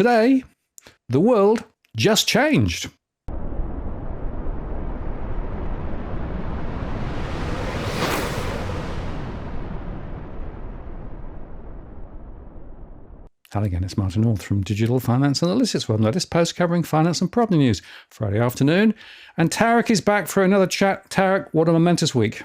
today, the world just changed. Hello again, it's Martin North from Digital Finance Analytics. Well, latest post covering finance and property news Friday afternoon. And Tarric is back for another chat. Tarric, what a momentous week.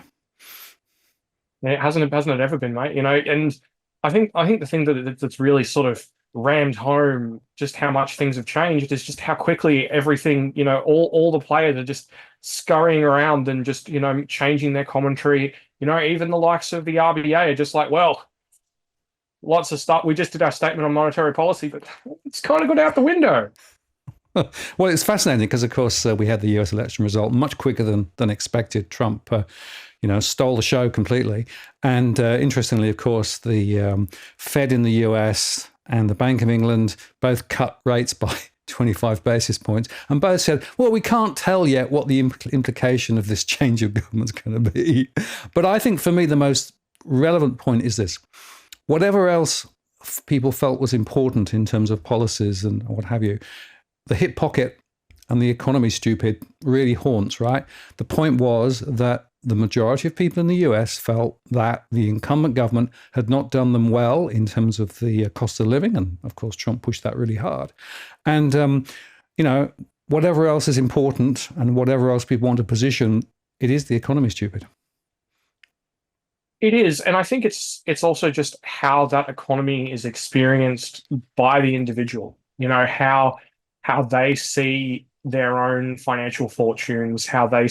It hasn't it ever been, mate? And I think the thing that's really sort of rammed home just how much things have changed is just how quickly everything, all the players are just scurrying around and just, changing their commentary. Even the likes of the RBA are just like, well, lots of stuff. We just did our statement on monetary policy, but it's kind of gone out the window. Well, it's fascinating because, of course, we had the US election result much quicker than expected. Trump, stole the show completely. And interestingly, of course, the Fed in the US and the Bank of England both cut rates by 25 basis points, and both said, well, we can't tell yet what the implication of this change of government's going to be. But I think for me, the most relevant point is this. Whatever else people felt was important in terms of policies and what have you, the hip pocket and the economy stupid really haunts, right? The point was that the majority of people in the US felt that the incumbent government had not done them well in terms of the cost of living. And of course, Trump pushed that really hard. And, whatever else is important and whatever else people want to position, it is the economy stupid. It is, and I think it's also just how that economy is experienced by the individual. How they see their own financial fortunes, how they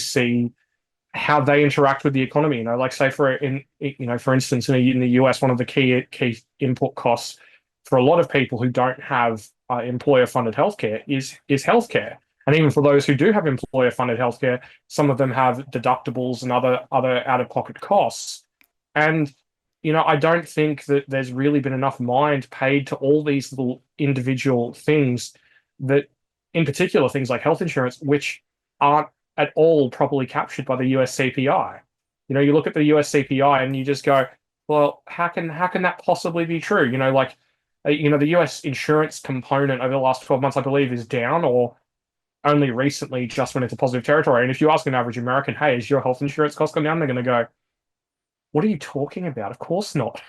interact with the economy. Like say for instance, in the US, one of the key input costs for a lot of people who don't have employer-funded healthcare is healthcare. And even for those who do have employer-funded healthcare, some of them have deductibles and other out-of-pocket costs. And, I don't think that there's really been enough mind paid to all these little individual things that, in particular, things like health insurance, which aren't at all properly captured by the US CPI. You look at the US CPI and you just go, well, how can that possibly be true? The US insurance component over the last 12 months, I believe, is down or only recently just went into positive territory. And if you ask an average American, hey, is your health insurance cost gone down? They're going to go, what are you talking about? Of course not.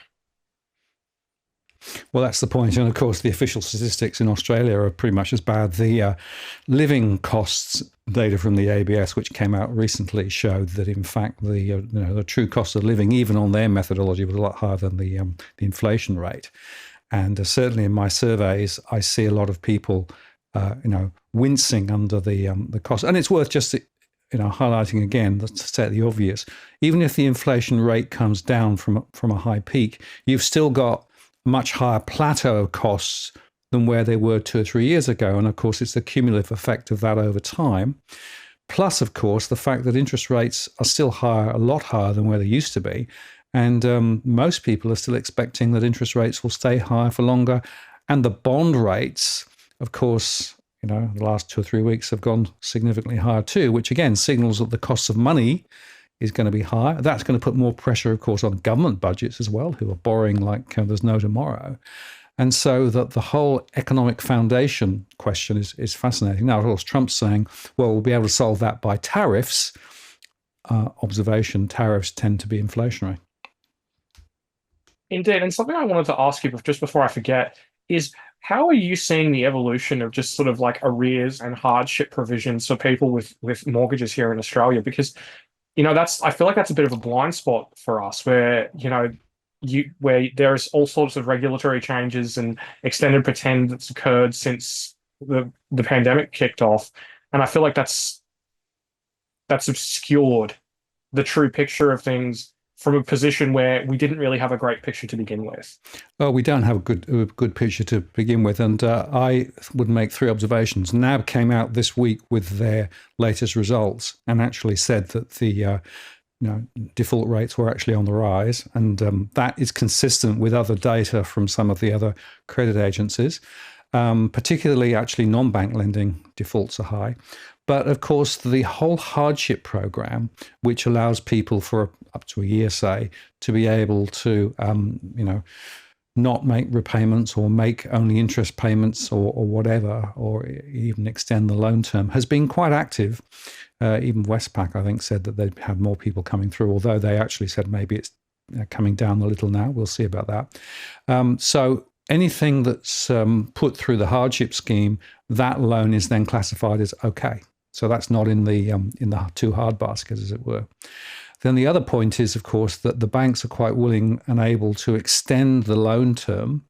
Well, that's the point. And of course, the official statistics in Australia are pretty much as bad. The living costs data from the ABS, which came out recently, showed that in fact the true cost of living, even on their methodology, was a lot higher than the inflation rate. And certainly in my surveys, I see a lot of people, wincing under the cost. And it's worth just highlighting again, to state the obvious, even if the inflation rate comes down from a high peak, you've still got much higher plateau of costs than where they were 2 or 3 years ago. And of course, it's the cumulative effect of that over time. Plus, of course, the fact that interest rates are still higher, a lot higher than where they used to be. And most people are still expecting that interest rates will stay higher for longer. And the bond rates, of course, the last 2 or 3 weeks have gone significantly higher too, which again signals that the cost of money is going to be higher. That's going to put more pressure, of course, on government budgets as well, who are borrowing like there's no tomorrow. And so that the whole economic foundation question is fascinating. Now, of course, Trump's saying, well, we'll be able to solve that by tariffs. Observation, tariffs tend to be inflationary. Indeed. And something I wanted to ask you just before I forget is, how are you seeing the evolution of just sort of like arrears and hardship provisions for people with mortgages here in Australia? Because, I feel like that's a bit of a blind spot for us where, where there's all sorts of regulatory changes and extended pretend that's occurred since the pandemic kicked off. And I feel like that's obscured the true picture of things from a position where we didn't really have a great picture to begin with. Well, we don't have a good picture to begin with. And I would make 3 observations. NAB came out this week with their latest results and actually said that the default rates were actually on the rise. And that is consistent with other data from some of the other credit agencies. Particularly actually non-bank lending defaults are high. But of course, the whole hardship program, which allows people for up to a year, say, to be able to, not make repayments or make only interest payments or whatever, or even extend the loan term, has been quite active. Even Westpac, I think, said that they'd had more people coming through, although they actually said maybe it's coming down a little now. We'll see about that. So anything that's put through the hardship scheme, that loan is then classified as okay. So that's not in the too hard basket, as it were. Then the other point is, of course, that the banks are quite willing and able to extend the loan term.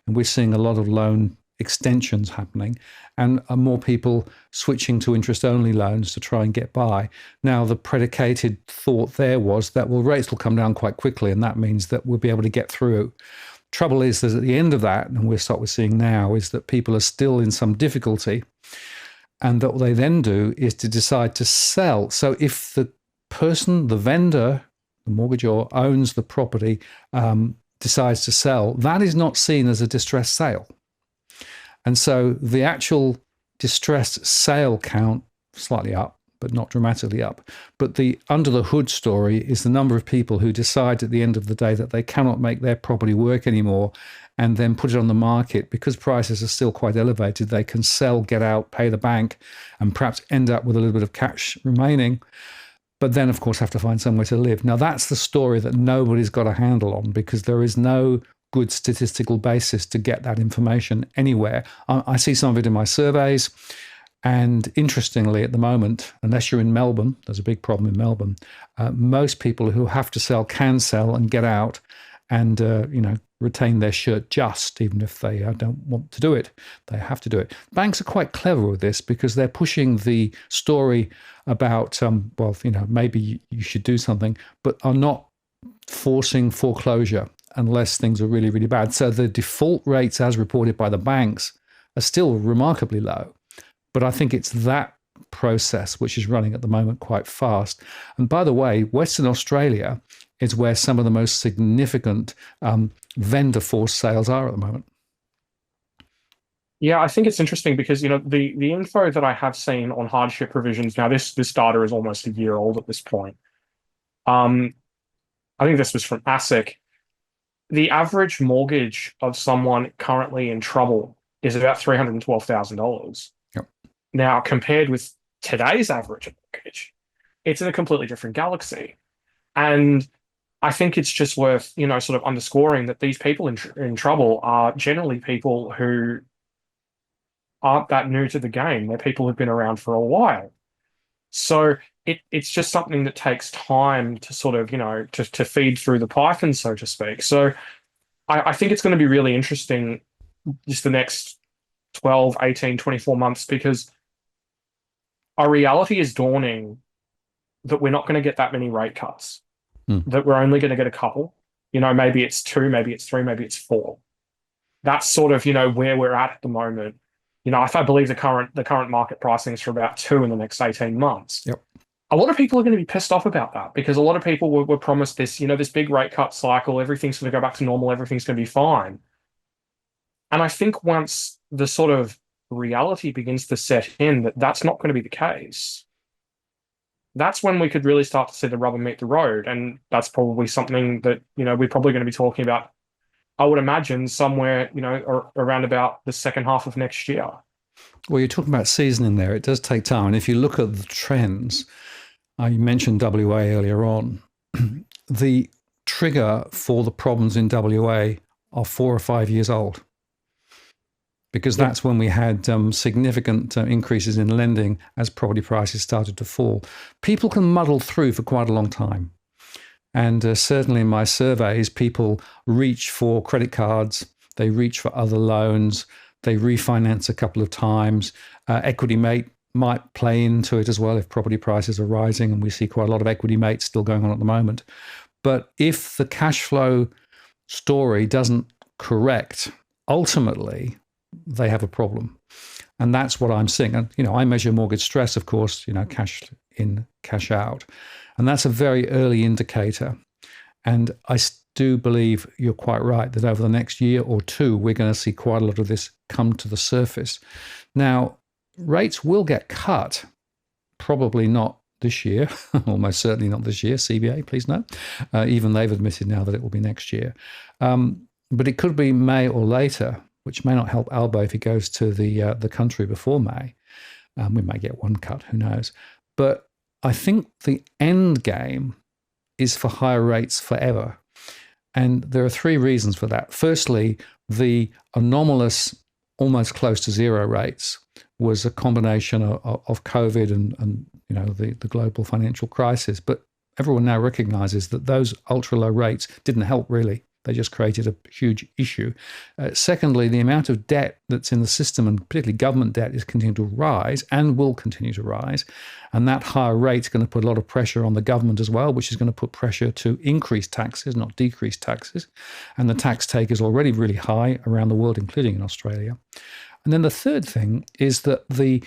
And we're seeing a lot of loan extensions happening and more people switching to interest-only loans to try and get by. Now, the predicated thought there was that, well, rates will come down quite quickly, and that means that we'll be able to get through. Trouble is that at the end of that, and we're seeing now, is that people are still in some difficulty. And what they then do is to decide to sell. So if the person, the vendor, the mortgagor owns the property, decides to sell, that is not seen as a distressed sale. And so the actual distressed sale count slightly up, but not dramatically up. But the under the hood story is the number of people who decide at the end of the day that they cannot make their property work anymore and then put it on the market because prices are still quite elevated. They can sell, get out, pay the bank, and perhaps end up with a little bit of cash remaining, but then, of course, have to find somewhere to live. Now, that's the story that nobody's got a handle on because there is no good statistical basis to get that information anywhere. I see some of it in my surveys. And interestingly, at the moment, unless you're in Melbourne, there's a big problem in Melbourne, most people who have to sell can sell and get out and, retain their shirt just, even if they don't want to do it. They have to do it. Banks are quite clever with this because they're pushing the story about, maybe you should do something, but are not forcing foreclosure unless things are really, really bad. So the default rates as reported by the banks are still remarkably low. But I think it's that process which is running at the moment quite fast. And by the way, Western Australia is where some of the most significant vendor force sales are at the moment. Yeah, I think it's interesting because the info that I have seen on hardship provisions now, this data is almost a year old at this point. I think this was from ASIC. The average mortgage of someone currently in trouble is about $312,000. Yep. Now, compared with today's average mortgage, it's in a completely different galaxy. And I think it's just worth, sort of underscoring that these people in trouble are generally people who aren't that new to the game. They're people who've been around for a while. So it's just something that takes time to sort of, to feed through the python, so to speak. So I think it's going to be really interesting just the next 12, 18, 24 months, because our reality is dawning that we're not going to get that many rate cuts, that we're only going to get a couple. Maybe it's 2, maybe it's 3, maybe it's 4. That's sort of, where we're at the moment. I believe the current market pricing is for about 2 in the next 18 months. Yep. A lot of people are going to be pissed off about that because a lot of people were promised this, this big rate cut cycle, everything's going to go back to normal, everything's going to be fine. And I think once the sort of reality begins to set in that that's not going to be the case, that's when we could really start to see the rubber meet the road. And that's probably something that, we're probably going to be talking about, I would imagine, somewhere, or around about the second half of next year. Well, you're talking about seasoning there. It does take time. And if you look at the trends, you mentioned WA earlier on, the trigger for the problems in WA are 4 or 5 years old. Because that's when we had significant increases in lending as property prices started to fall. People can muddle through for quite a long time. And certainly in my surveys, people reach for credit cards, they reach for other loans, they refinance a couple of times. Equity mate might play into it as well if property prices are rising, and we see quite a lot of equity mates still going on at the moment. But if the cash flow story doesn't correct, ultimately, they have a problem. And that's what I'm seeing. And, I measure mortgage stress, of course, cash in, cash out. And that's a very early indicator. And I do believe you're quite right that over the next year or two, we're going to see quite a lot of this come to the surface. Now, rates will get cut, probably not this year, almost certainly not this year. CBA, please note. Even they've admitted now that it will be next year. but it could be May or later, which may not help Albo if he goes to the country before May. We may get one cut, who knows? But I think the end game is for higher rates forever. And there are three reasons for that. Firstly, the anomalous, almost close to zero rates was a combination of COVID and the global financial crisis. But everyone now recognizes that those ultra low rates didn't help really. They just created a huge issue. Secondly, the amount of debt that's in the system, and particularly government debt, is continuing to rise and will continue to rise. And that higher rate is going to put a lot of pressure on the government as well, which is going to put pressure to increase taxes, not decrease taxes. And the tax take is already really high around the world, including in Australia. And then the third thing is that the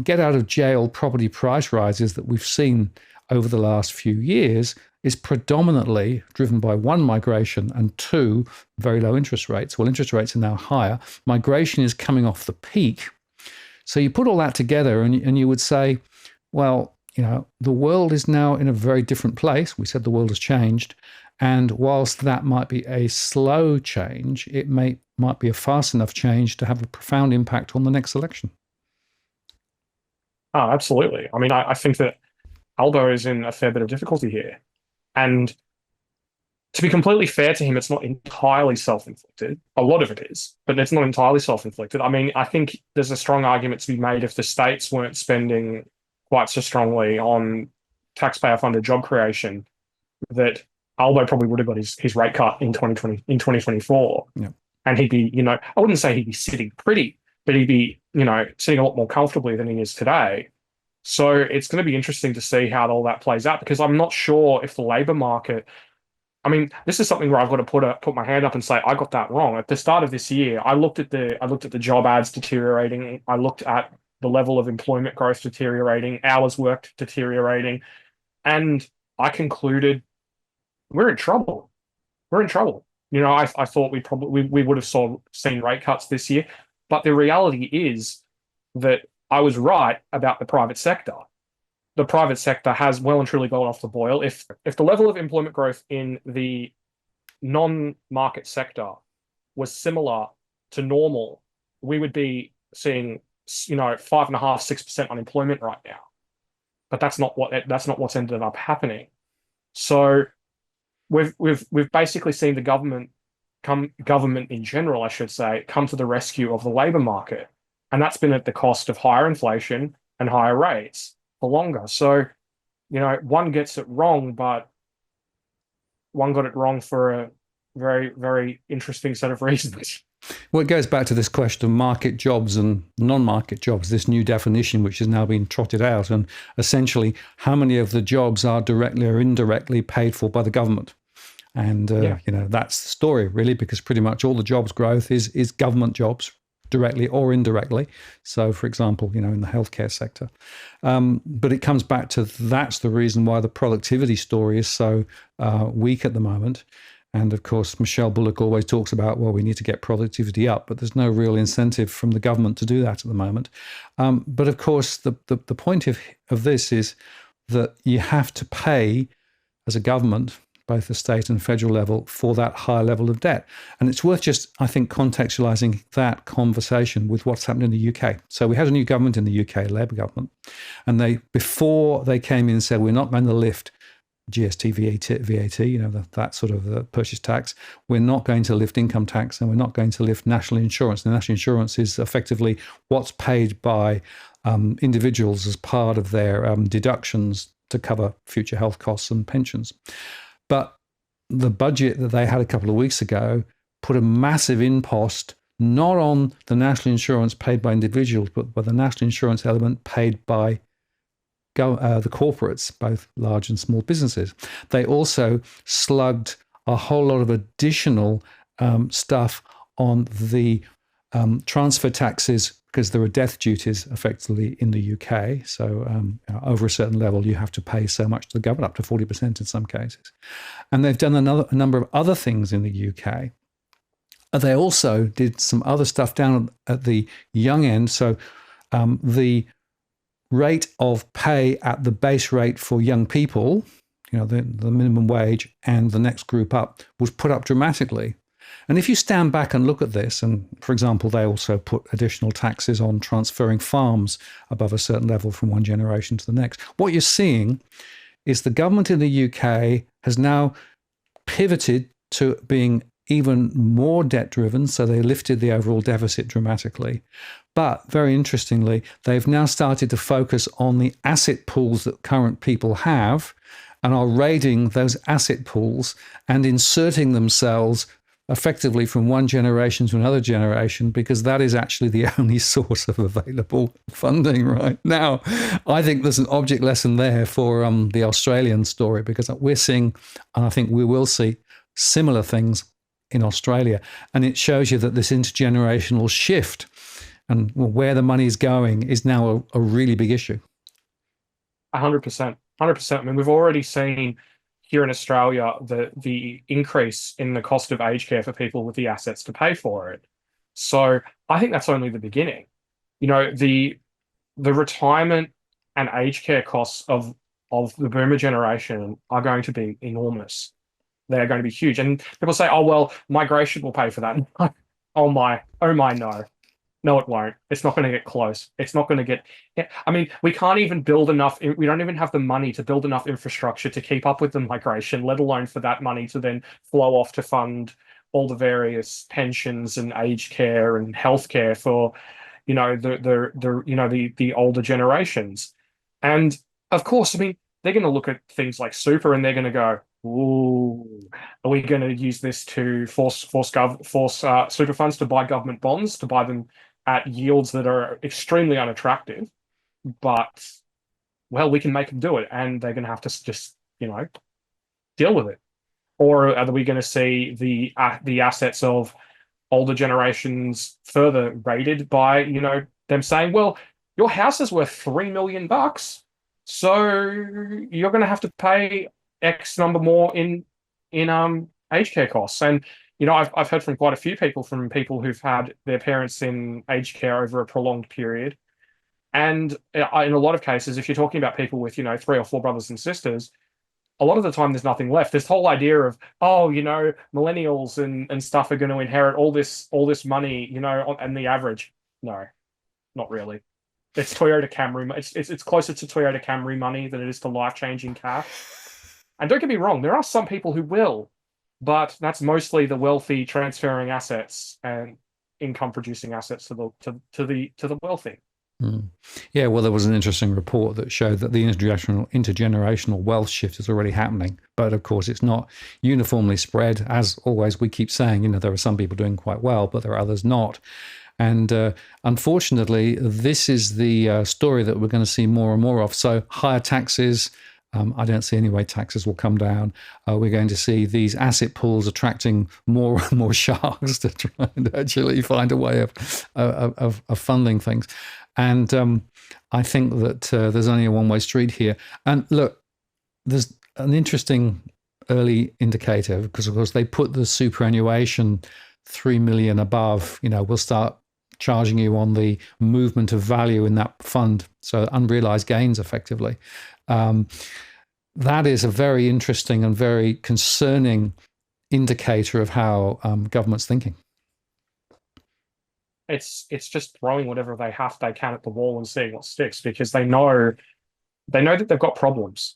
get out of jail property price rises that we've seen over the last few years is predominantly driven by one, migration, and two, very low interest rates. Well, interest rates are now higher. Migration is coming off the peak. So you put all that together and you would say, well, the world is now in a very different place. We said the world has changed. And whilst that might be a slow change, it might be a fast enough change to have a profound impact on the next election. Oh, absolutely. I mean, I think that Albo is in a fair bit of difficulty here. And to be completely fair to him, it's not entirely self-inflicted. A lot of it is, but it's not entirely self-inflicted. I mean, I think there's a strong argument to be made if the states weren't spending quite so strongly on taxpayer-funded job creation, that Albo probably would have got his rate cut in 2024. Yeah. And he'd be, I wouldn't say he'd be sitting pretty, but he'd be, sitting a lot more comfortably than he is today. So it's going to be interesting to see how all that plays out, because I'm not sure if the labour market, I mean, this is something where I've got to put my hand up and say I got that wrong. At the start of this year, I looked at the job ads deteriorating. I looked at the level of employment growth deteriorating, hours worked deteriorating, and I concluded we're in trouble. We're in trouble. I thought we would have seen rate cuts this year, but the reality is that I was right about the private sector. The private sector has well and truly gone off the boil. If the level of employment growth in the non-market sector was similar to normal, we would be seeing 5.5%, 6% unemployment right now. But that's not what's ended up happening. So we've basically seen the government in general, I should say, come to the rescue of the labour market. And that's been at the cost of higher inflation and higher rates for longer. So, one gets it wrong, but one got it wrong for a very, very interesting set of reasons. Well, it goes back to this question of market jobs and non-market jobs, this new definition which has now been trotted out. And essentially, how many of the jobs are directly or indirectly paid for by the government? And, that's the story, really, because pretty much all the jobs growth is government jobs, directly or indirectly. So, for example, in the healthcare sector. But it comes back to that's the reason why the productivity story is so weak at the moment. And of course, Michelle Bullock always talks about, well, we need to get productivity up, but there's no real incentive from the government to do that at the moment. But of course, the point of this is that you have to pay as a government, both the state and federal level, for that higher level of debt. And it's worth just, I think, contextualizing that conversation with what's happened in the UK. So we had a new government in the UK, Labour government, and before they came in and said, we're not going to lift GST, VAT, that sort of purchase tax. We're not going to lift income tax, and we're not going to lift national insurance. The national insurance is effectively what's paid by individuals as part of their deductions to cover future health costs and pensions. But the budget that they had a couple of weeks ago put a massive impost not on the national insurance paid by individuals, but by the national insurance element paid by the corporates, both large and small businesses. They also slugged a whole lot of additional stuff on the transfer taxes, because there are death duties effectively in the UK. So over a certain level, you have to pay so much to the government, up to 40% in some cases. And they've done a number of other things in the UK. They also did some other stuff down at the young end. So the rate of pay at the base rate for young people, the minimum wage and the next group up, was put up dramatically. And if you stand back and look at this, and for example, they also put additional taxes on transferring farms above a certain level from one generation to the next, what you're seeing is the government in the UK has now pivoted to being even more debt driven. So they lifted the overall deficit dramatically. But very interestingly, they've now started to focus on the asset pools that current people have and are raiding those asset pools and inserting themselves effectively from one generation to another generation, because that is actually the only source of available funding right now. I think there's an object lesson there for the Australian story, because we're seeing, and I think we will see, similar things in Australia. And it shows you that this intergenerational shift and where the money is going is now a really big issue. 100%. 100%. I mean, we've already seen here in Australia the increase in the cost of aged care for people with the assets to pay for it. So I think that's only the beginning. You know, the retirement and aged care costs of the boomer generation are going to be enormous. They're going to be huge. And people say, oh, well, migration will pay for that. Oh my, no. No, it won't. It's not going to get close. It's not going to get. I mean, we can't even build enough. We don't even have the money to build enough infrastructure to keep up with the migration, let alone for that money to then flow off to fund all the various pensions and aged care and healthcare for, you know, the older generations. And of course, I mean, they're going to look at things like super and they're going to go, ooh, are we going to use this to force super funds to buy government bonds, to buy them at yields that are extremely unattractive? But, well, we can make them do it, and they're going to have to just, you know, deal with it. Or are we going to see the assets of older generations further raided by, you know, them saying, well, your house is worth $3 million, so you're going to have to pay X number more in aged care costs. And you know, I've heard from quite a few people, from people who've had their parents in aged care over a prolonged period. And in a lot of cases, if you're talking about people with, you know, 3 or 4 brothers and sisters, a lot of the time there's nothing left. This whole idea of, oh, you know, millennials and stuff are going to inherit all this money, you know, and the average. No, not really. It's Toyota Camry. It's closer to Toyota Camry money than it is to life-changing cash. And don't get me wrong, there are some people who will, but that's mostly the wealthy transferring assets and income-producing assets to the wealthy. Mm. Yeah, well, there was an interesting report that showed that the intergenerational wealth shift is already happening, but of course, it's not uniformly spread. As always, we keep saying, you know, there are some people doing quite well, but there are others not. And unfortunately, this is the story that we're going to see more and more of. So higher taxes. I don't see any way taxes will come down. We're going to see these asset pools attracting more and more sharks to try and actually find a way of funding things. And I think that there's only a one-way street here. And look, there's an interesting early indicator, because of course they put the superannuation 3 million above. You know, we'll start charging you on the movement of value in that fund, so unrealized gains effectively. That is a very interesting and very concerning indicator of how government's thinking. It's just throwing whatever they can at the wall and seeing what sticks, because they know that they've got problems.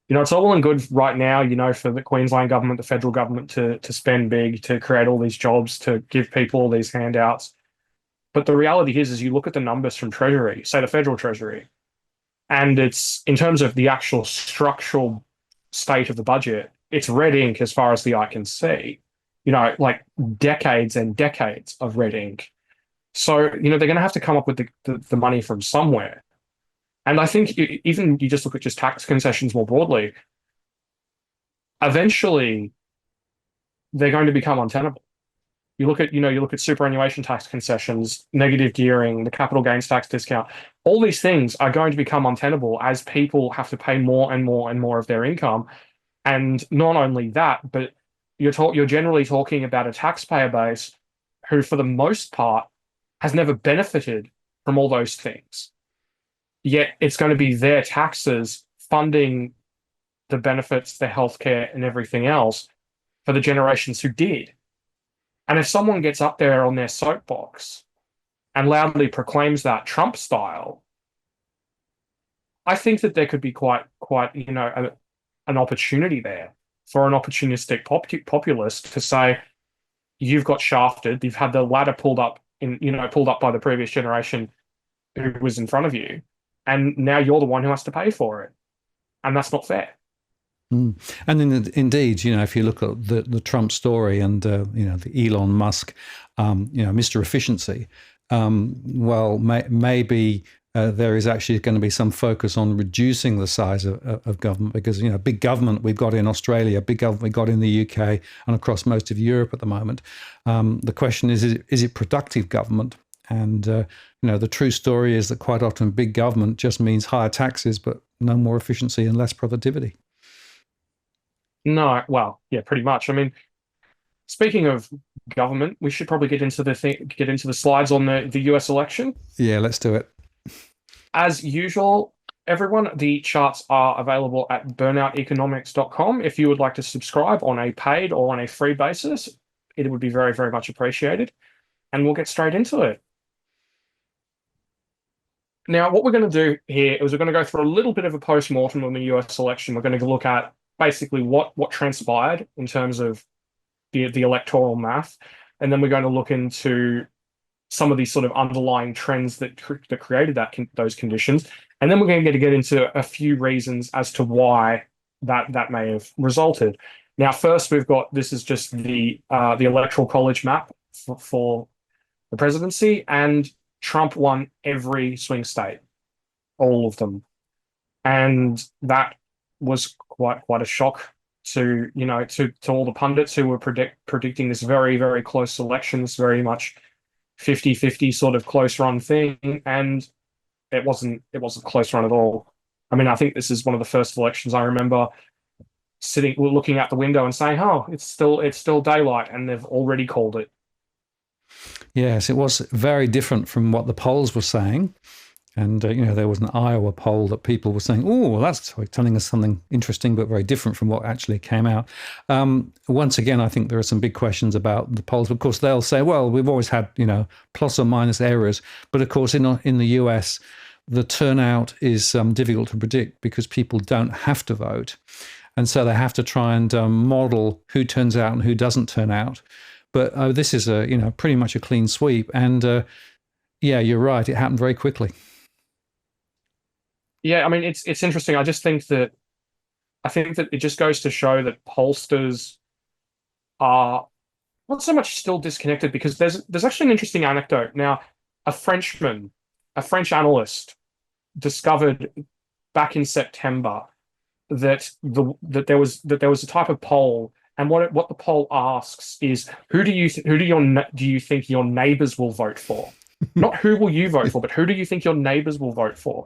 You know, it's all well and good right now, you know, for the Queensland government, the federal government to spend big, to create all these jobs, to give people all these handouts. But the reality is you look at the numbers from Treasury, say the federal Treasury, and it's, in terms of the actual structural state of the budget, it's red ink as far as the eye can see. You know, like decades and decades of red ink. So, you know, they're going to have to come up with the money from somewhere. And I think even you just look at just tax concessions more broadly, eventually they're going to become untenable. You look at superannuation tax concessions, negative gearing, the capital gains tax discount. All these things are going to become untenable as people have to pay more and more and more of their income. And not only that, but you're generally talking about a taxpayer base who, for the most part, has never benefited from all those things. Yet it's going to be their taxes funding the benefits, the healthcare, and everything else for the generations who did. And if someone gets up there on their soapbox and loudly proclaims that Trump style, I think that there could be quite an opportunity there for an opportunistic populist to say, you've got shafted, you've had the ladder pulled up by the previous generation who was in front of you, and now you're the one who has to pay for it, and that's not fair. Mm. And then, indeed, if you look at the Trump story and the Elon Musk, Mr. Efficiency, maybe there is actually going to be some focus on reducing the size of government, because big government we've got in Australia, big government we've got in the UK and across most of Europe at the moment. The question is it productive government? And the true story is that quite often big government just means higher taxes, but no more efficiency and less productivity. No, well, yeah, pretty much. I mean, speaking of government, we should probably get into the slides on the US election. Yeah, let's do it. As usual, everyone, the charts are available at burnouteconomics.com. If you would like to subscribe on a paid or on a free basis, it would be very, very much appreciated. And we'll get straight into it. Now, what we're going to do here is we're going to go through a little bit of a post-mortem on the US election. We're going to look at basically what transpired in terms of the electoral math. And then we're going to look into some of these sort of underlying trends that created those conditions. And then we're going to get into a few reasons as to why that may have resulted. Now, first, this is just the electoral college map for the presidency, and Trump won every swing state, all of them. And that was quite a shock to all the pundits who were predicting this very, very close election, this very much 50-50 sort of close run thing, and it wasn't close run at all. I mean, I think this is one of the first elections I remember looking out the window and saying, "Oh, it's still daylight," and they've already called it. Yes, it was very different from what the polls were saying. And, there was an Iowa poll that people were saying, oh, well, that's telling us something interesting, but very different from what actually came out. Once again, I think there are some big questions about the polls. Of course, they'll say, well, we've always had, plus or minus errors. But of course, in the US, the turnout is difficult to predict because people don't have to vote. And so they have to try and model who turns out and who doesn't turn out. But this is pretty much a clean sweep. And yeah, you're right. It happened very quickly. Yeah, I mean, it's interesting. I think that it just goes to show that pollsters are not so much still disconnected, because there's actually an interesting anecdote. Now, a French analyst discovered back in September that there was a type of poll, and what the poll asks is, who do you think your neighbors will vote for? Not who will you vote for, but who do you think your neighbors will vote for?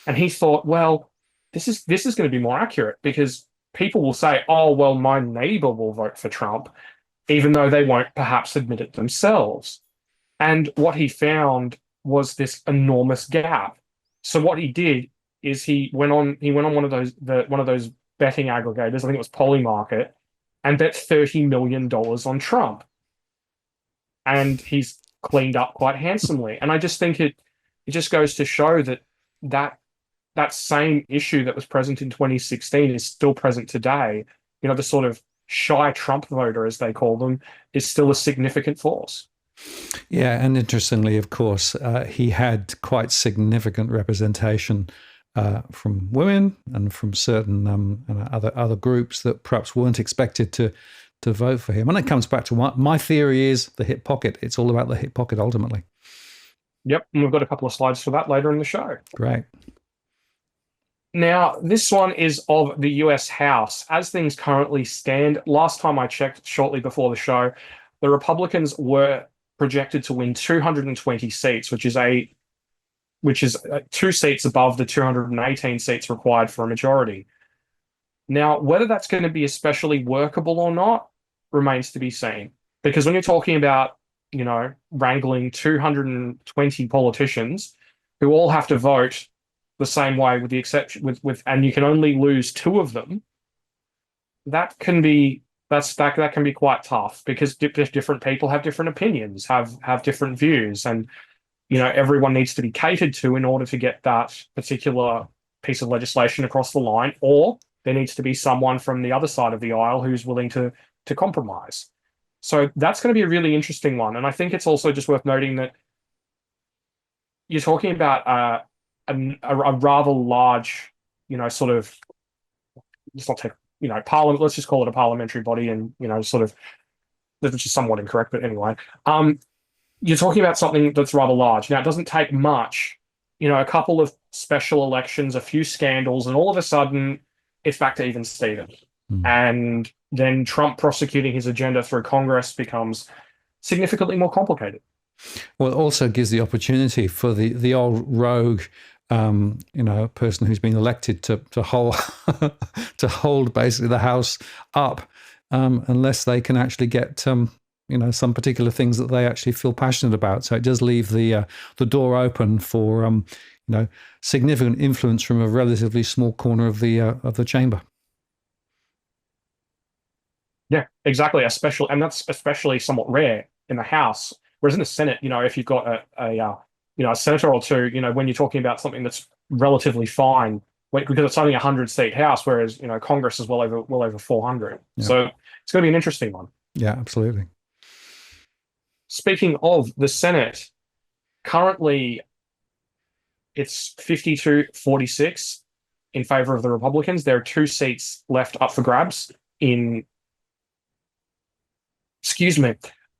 And he thought, well, this is going to be more accurate, because people will say, oh, well, my neighbor will vote for Trump, even though they won't perhaps admit it themselves. And what he found was this enormous gap. So what he did is he went on one of those betting aggregators, I think it was Polymarket, and bet $30 million on Trump. And he's cleaned up quite handsomely. And I just think it just goes to show that same issue that was present in 2016 is still present today. The sort of shy Trump voter, as they call them, is still a significant force. Yeah, and interestingly, of course, he had quite significant representation from women and from certain other groups that perhaps weren't expected to vote for him. And it comes back to what my theory is: the hip pocket. It's all about the hip pocket ultimately. Yep, and we've got a couple of slides for that later in the show. Great. Now, this one is of the US House. As things currently stand, last time I checked shortly before the show, the Republicans were projected to win 220 seats, which is 2 seats above the 218 seats required for a majority. Now, whether that's going to be especially workable or not remains to be seen. Because when you're talking about, wrangling 220 politicians who all have to vote the same way, with the exception and you can only lose 2 of them, that can be that can be quite tough because different people have different opinions, have different views, and everyone needs to be catered to in order to get that particular piece of legislation across the line, or there needs to be someone from the other side of the aisle who's willing to compromise. So that's going to be a really interesting one, and I think it's also just worth noting that you're talking about a rather large, sort of, let's not take, parliament. Let's just call it a parliamentary body, and sort of, which is somewhat incorrect, but anyway, you're talking about something that's rather large. Now, it doesn't take much, a couple of special elections, a few scandals, and all of a sudden, it's back to even Steven. And then Trump prosecuting his agenda through Congress becomes significantly more complicated. Well, it also gives the opportunity for the old rogue, person who's been elected to hold to hold basically the House up, unless they can actually get some particular things that they actually feel passionate about. So it does leave the door open for significant influence from a relatively small corner of the chamber. Yeah, exactly. And that's especially somewhat rare in the House. Whereas in the Senate, if you've got a senator or two, when you're talking about something that's relatively fine, because it's only a 100-seat House, whereas Congress is well over 400. Yeah. So it's going to be an interesting one. Yeah, absolutely. Speaking of the Senate, currently it's 52-46 in favor of the Republicans. There are 2 seats left up for grabs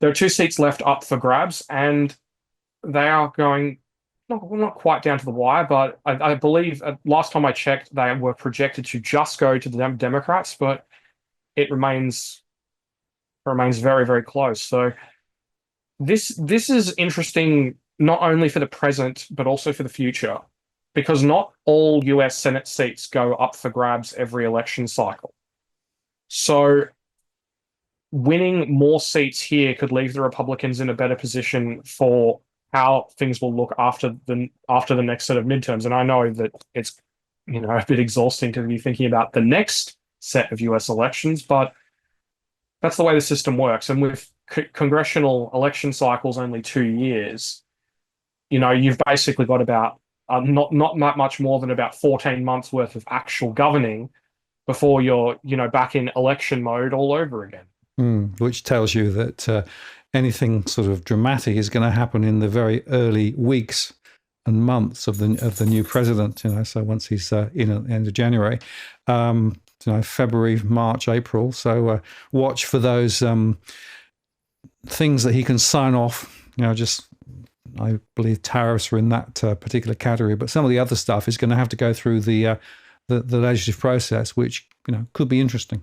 there are 2 seats left up for grabs, and they are going not quite down to the wire, but I believe last time I checked, they were projected to just go to the Democrats, but it remains very, very close. So this is interesting, not only for the present, but also for the future, because not all US Senate seats go up for grabs every election cycle. So winning more seats here could leave the Republicans in a better position for how things will look after the next set of midterms. And I know that it's a bit exhausting to be thinking about the next set of US elections, but that's the way the system works. And with congressional election cycles only 2 years, you've basically got about not much more than about 14 months worth of actual governing before you're back in election mode all over again. Which tells you that anything sort of dramatic is going to happen in the very early weeks and months of the new president. So once he's in at the end of January, February, March, April. So watch for those things that he can sign off. I believe tariffs are in that particular category, but some of the other stuff is going to have to go through the legislative process, which could be interesting.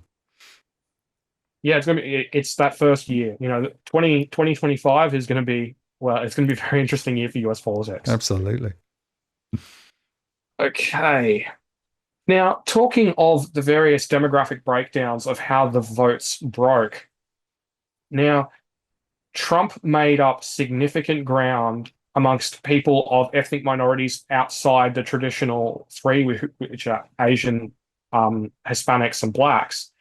Yeah, it's that first year. 2025 is going to be, it's going to be a very interesting year for US politics. Absolutely. Okay. Now, talking of the various demographic breakdowns of how the votes broke. Now, Trump made up significant ground amongst people of ethnic minorities outside the traditional 3, which are Asian, Hispanics, and blacks.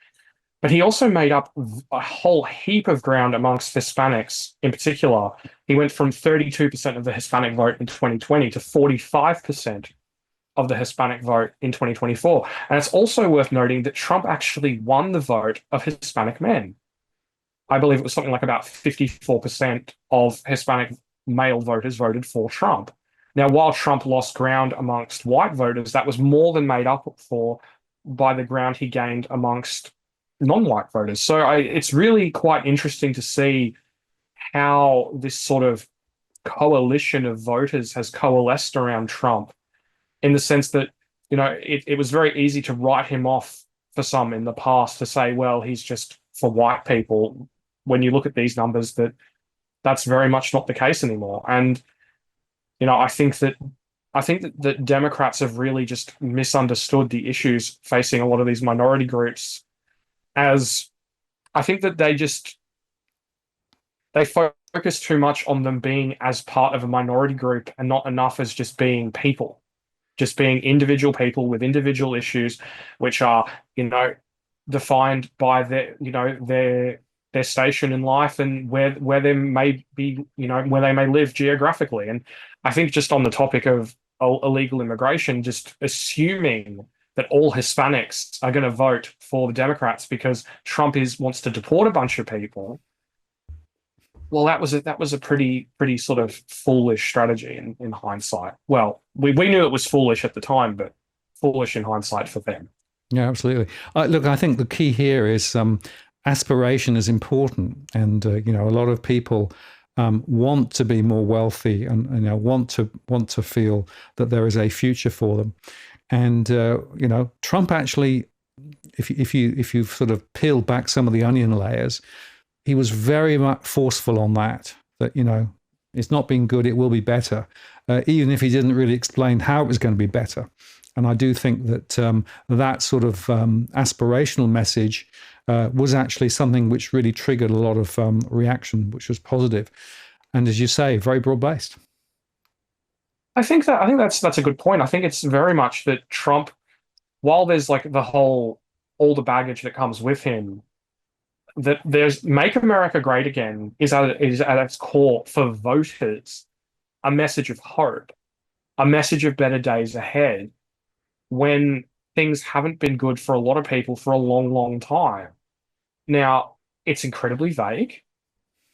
But he also made up a whole heap of ground amongst Hispanics in particular. He went from 32% of the Hispanic vote in 2020 to 45% of the Hispanic vote in 2024. And it's also worth noting that Trump actually won the vote of Hispanic men. I believe it was something like about 54% of Hispanic male voters voted for Trump. Now, while Trump lost ground amongst white voters, that was more than made up for by the ground he gained amongst non-white voters. So it's really quite interesting to see how this sort of coalition of voters has coalesced around Trump, in the sense that, it was very easy to write him off for some in the past, to say, well, he's just for white people. When you look at these numbers, that's very much not the case anymore. And, I think that Democrats have really just misunderstood the issues facing a lot of these minority groups, as I think that they focus too much on them being as part of a minority group and not enough as just being people, just being individual people with individual issues, which are, defined by their station in life and where they may be, where they may live geographically. And I think just on the topic of illegal immigration, just assuming that all Hispanics are going to vote for the Democrats because Trump wants to deport a bunch of people. Well, that was a pretty sort of foolish strategy in hindsight. Well, we knew it was foolish at the time, but foolish in hindsight for them. Yeah, absolutely. Look, I think the key here is aspiration is important, and a lot of people want to be more wealthy and want to feel that there is a future for them. And Trump actually, if you sort of peel back some of the onion layers, he was very much forceful on that it's not been good, it will be better, even if he didn't really explain how it was going to be better. And I do think that that sort of aspirational message was actually something which really triggered a lot of reaction, which was positive. And as you say, very broad-based. I think that's a good point. I think it's very much that Trump, while there's like all the baggage that comes with him, that there's Make America Great Again is at its core for voters a message of hope, a message of better days ahead when things haven't been good for a lot of people for a long, long time. Now, it's incredibly vague.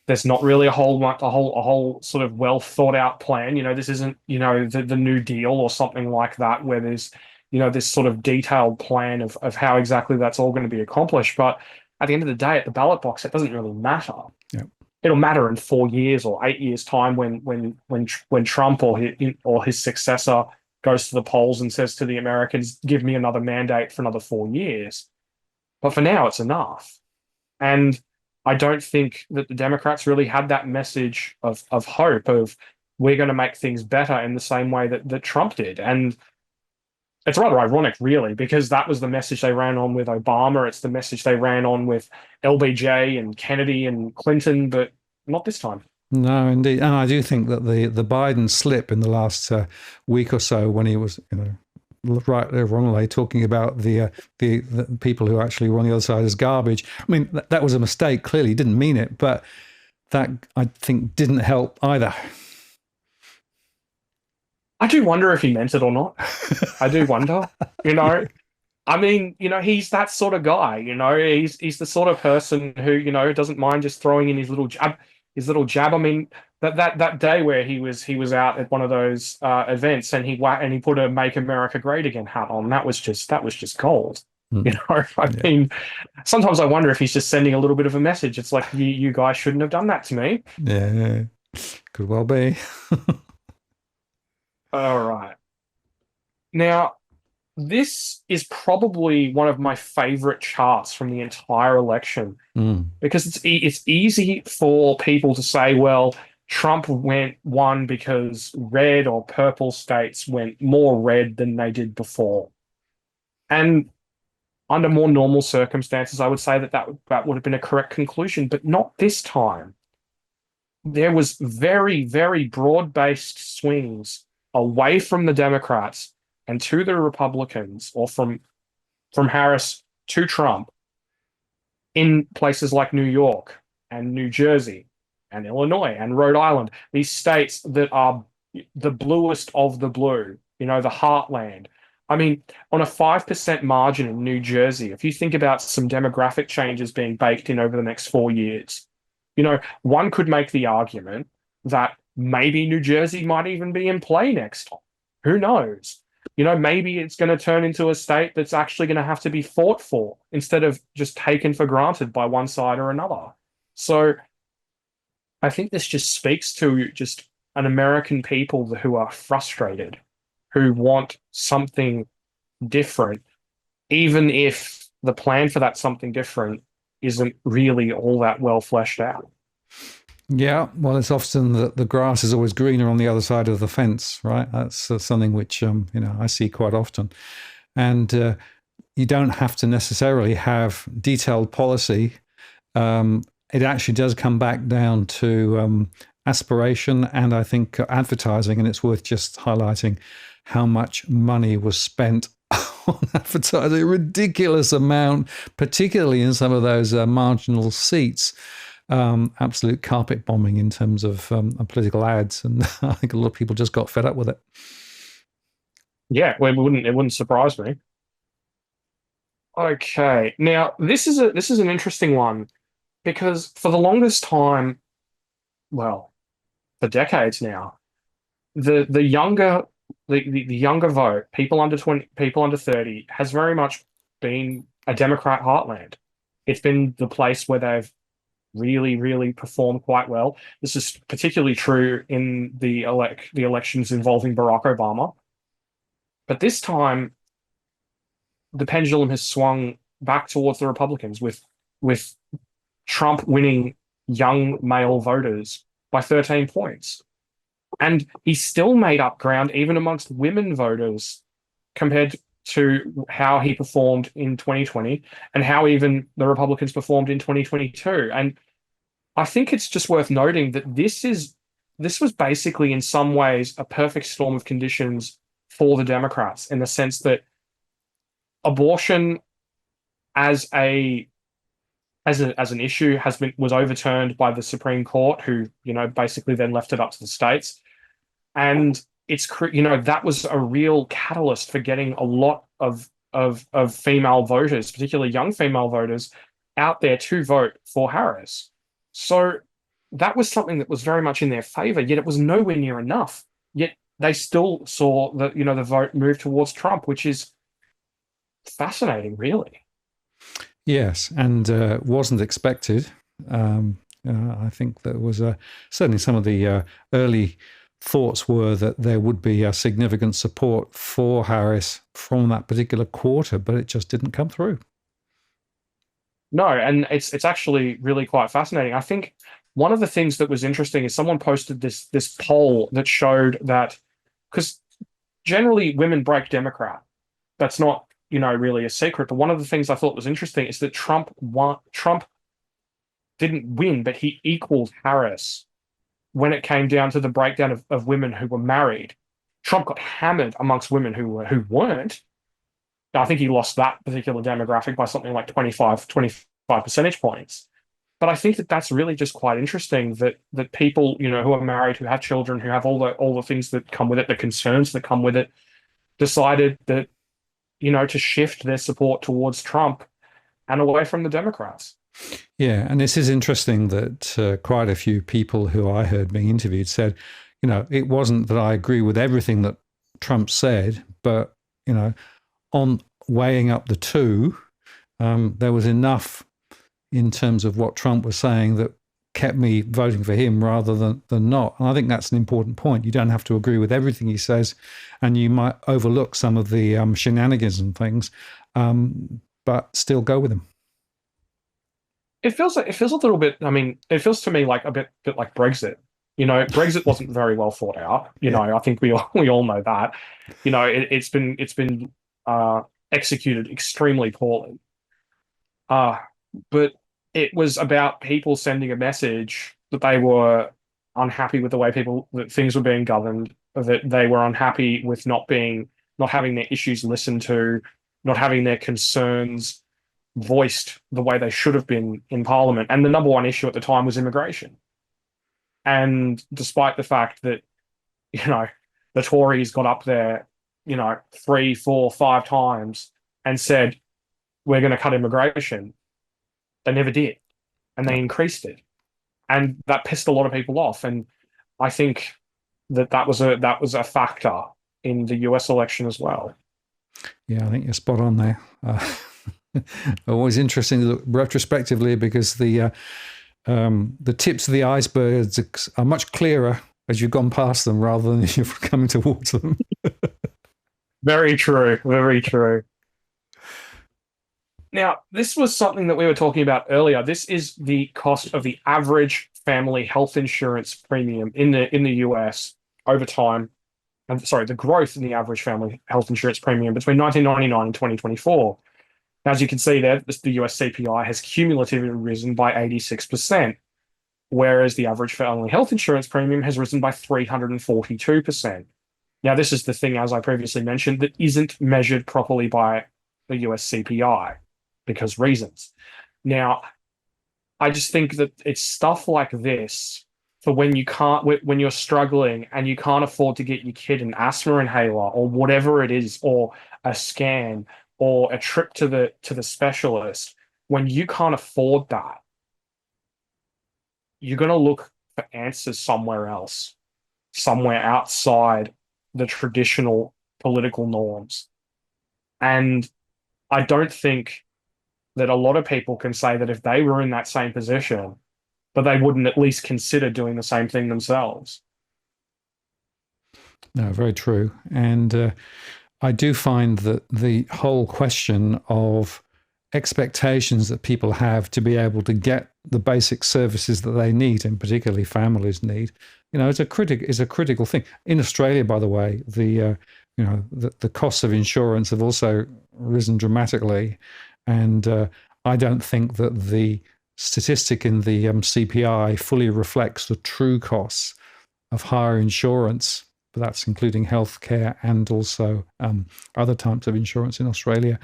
There's not really a whole sort of well thought out plan. This isn't, the New Deal or something like that, where there's, this sort of detailed plan of how exactly that's all going to be accomplished. But at the end of the day, at the ballot box, it doesn't really matter. Yeah. It'll matter in 4 years or 8 years' time when Trump or his successor goes to the polls and says to the Americans, "Give me another mandate for another 4 years." But for now, it's enough. And I don't think that the Democrats really had that message of hope of we're going to make things better in the same way that Trump did. And it's rather ironic, really, because that was the message they ran on with Obama. It's the message they ran on with LBJ and Kennedy and Clinton, but not this time. No, indeed. And I do think that the Biden slip in the last week or so, when he was, right or wrongly talking about the people who actually were on the other side as garbage. I mean, that was a mistake. Clearly, he didn't mean it, but that, I think, didn't help either. I do wonder if he meant it or not. I do wonder. I mean, he's that sort of guy. He's the sort of person who doesn't mind just throwing in his little jab. I mean, that day where he was out at one of those events and he put a "Make America Great Again" hat on. That was just gold. I mean, sometimes I wonder if he's just sending a little bit of a message. It's like, you guys shouldn't have done that to me. Yeah, could well be. All right. Now, this is probably one of my favorite charts from the entire election because it's easy for people to say, well, Trump won because red or purple states went more red than they did before. And under more normal circumstances, I would say that would have been a correct conclusion, but not this time. There was very, very broad-based swings away from the Democrats and to the Republicans, or from Harris to Trump, in places like New York and New Jersey and Illinois and Rhode Island, these states that are the bluest of the blue, the heartland. I mean, on a 5% margin in New Jersey, if you think about some demographic changes being baked in over the next 4 years, one could make the argument that maybe New Jersey might even be in play next time. Who knows? Maybe it's going to turn into a state that's actually going to have to be fought for instead of just taken for granted by one side or another. So I think this just speaks to just an American people who are frustrated, who want something different, even if the plan for that something different isn't really all that well fleshed out. Yeah, well, it's often that the grass is always greener on the other side of the fence, right? That's something which, I see quite often. And you don't have to necessarily have detailed policy. It actually does come back down to aspiration and I think advertising. And it's worth just highlighting how much money was spent on advertising, a ridiculous amount, particularly in some of those marginal seats. Absolute carpet bombing in terms of political ads, and I think a lot of people just got fed up with it. Yeah, well, it wouldn't surprise me. Okay, now this is an interesting one because for the longest time, well, for decades now, the younger the younger vote, people under 20, people under 30, has very much been a Democrat heartland. It's been the place where they've really, really performed quite well. This is particularly true in the elections involving Barack Obama. But this time, the pendulum has swung back towards the Republicans with Trump winning young male voters by 13 points. And he still made up ground even amongst women voters compared to how he performed in 2020 and how even the Republicans performed in 2022. And I think it's just worth noting that this was basically in some ways a perfect storm of conditions for the Democrats in the sense that abortion as an issue was overturned by the Supreme Court, who basically then left it up to the states, and that was a real catalyst for getting a lot of female voters, particularly young female voters, out there to vote for Harris. So that was something that was very much in their favor, yet it was nowhere near enough. Yet they still saw the vote move towards Trump, which is fascinating, really. Yes, and wasn't expected. I think there was certainly some of the early thoughts were that there would be a significant support for Harris from that particular quarter, but it just didn't come through. No, and it's actually really quite fascinating. I think one of the things that was interesting is someone posted this poll that showed that because generally women break Democrat. That's not really a secret. But one of the things I thought was interesting is that Trump didn't win, but he equaled Harris when it came down to the breakdown of women who were married. Trump got hammered amongst women who weren't. I think he lost that particular demographic by something like 25 percentage points. But I think that that's really just quite interesting that people, who are married, who have children, who have all the things that come with it, the concerns that come with it, decided that, to shift their support towards Trump and away from the Democrats. Yeah, and this is interesting that quite a few people who I heard being interviewed said, it wasn't that I agree with everything that Trump said, but, on weighing up the two, there was enough in terms of what Trump was saying that kept me voting for him rather than not. And I think that's an important point. You don't have to agree with everything he says, and you might overlook some of the shenanigans and things, but still go with him. It feels a little bit. I mean, it feels to me like a bit like Brexit. Brexit wasn't very well thought out. I think we all know that. It's been executed extremely poorly. But it was about people sending a message that they were unhappy with the way that things were being governed, that they were unhappy with not having their issues listened to, not having their concerns voiced the way they should have been in Parliament. And the number one issue at the time was immigration. And despite the fact that, the Tories got up there, 3, 4, 5 times and said, we're going to cut immigration, they never did. And they increased it. And that pissed a lot of people off. And I think that was a factor in the US election as well. Yeah, I think you're spot on there. Always interesting to look retrospectively because the tips of the icebergs are much clearer as you've gone past them rather than if you're coming towards them. Very true. Very true. Now, this was something that we were talking about earlier. This is the cost of the average family health insurance premium in the US over time. Sorry, the growth in the average family health insurance premium between 1999 and 2024. As you can see there, the US CPI has cumulatively risen by 86%. whereas the average family health insurance premium has risen by 342%. Now, this is the thing, as I previously mentioned, that isn't measured properly by the US CPI because reasons. Now, I just think that it's stuff like this for when you can't, when you're struggling and you can't afford to get your kid an asthma inhaler or whatever it is, or a scan or a trip to the specialist. When you can't afford that, you're going to look for answers somewhere else, somewhere outside the traditional political norms. And I don't think that a lot of people can say that if they were in that same position, but they wouldn't at least consider doing the same thing themselves. No, very true. And I do find that the whole question of expectations that people have to be able to get the basic services that they need, and particularly families need, is a critical thing. In Australia, by the way, the costs of insurance have also risen dramatically, and I don't think that the statistic in the CPI fully reflects the true costs of higher insurance. But that's including healthcare and also other types of insurance in Australia.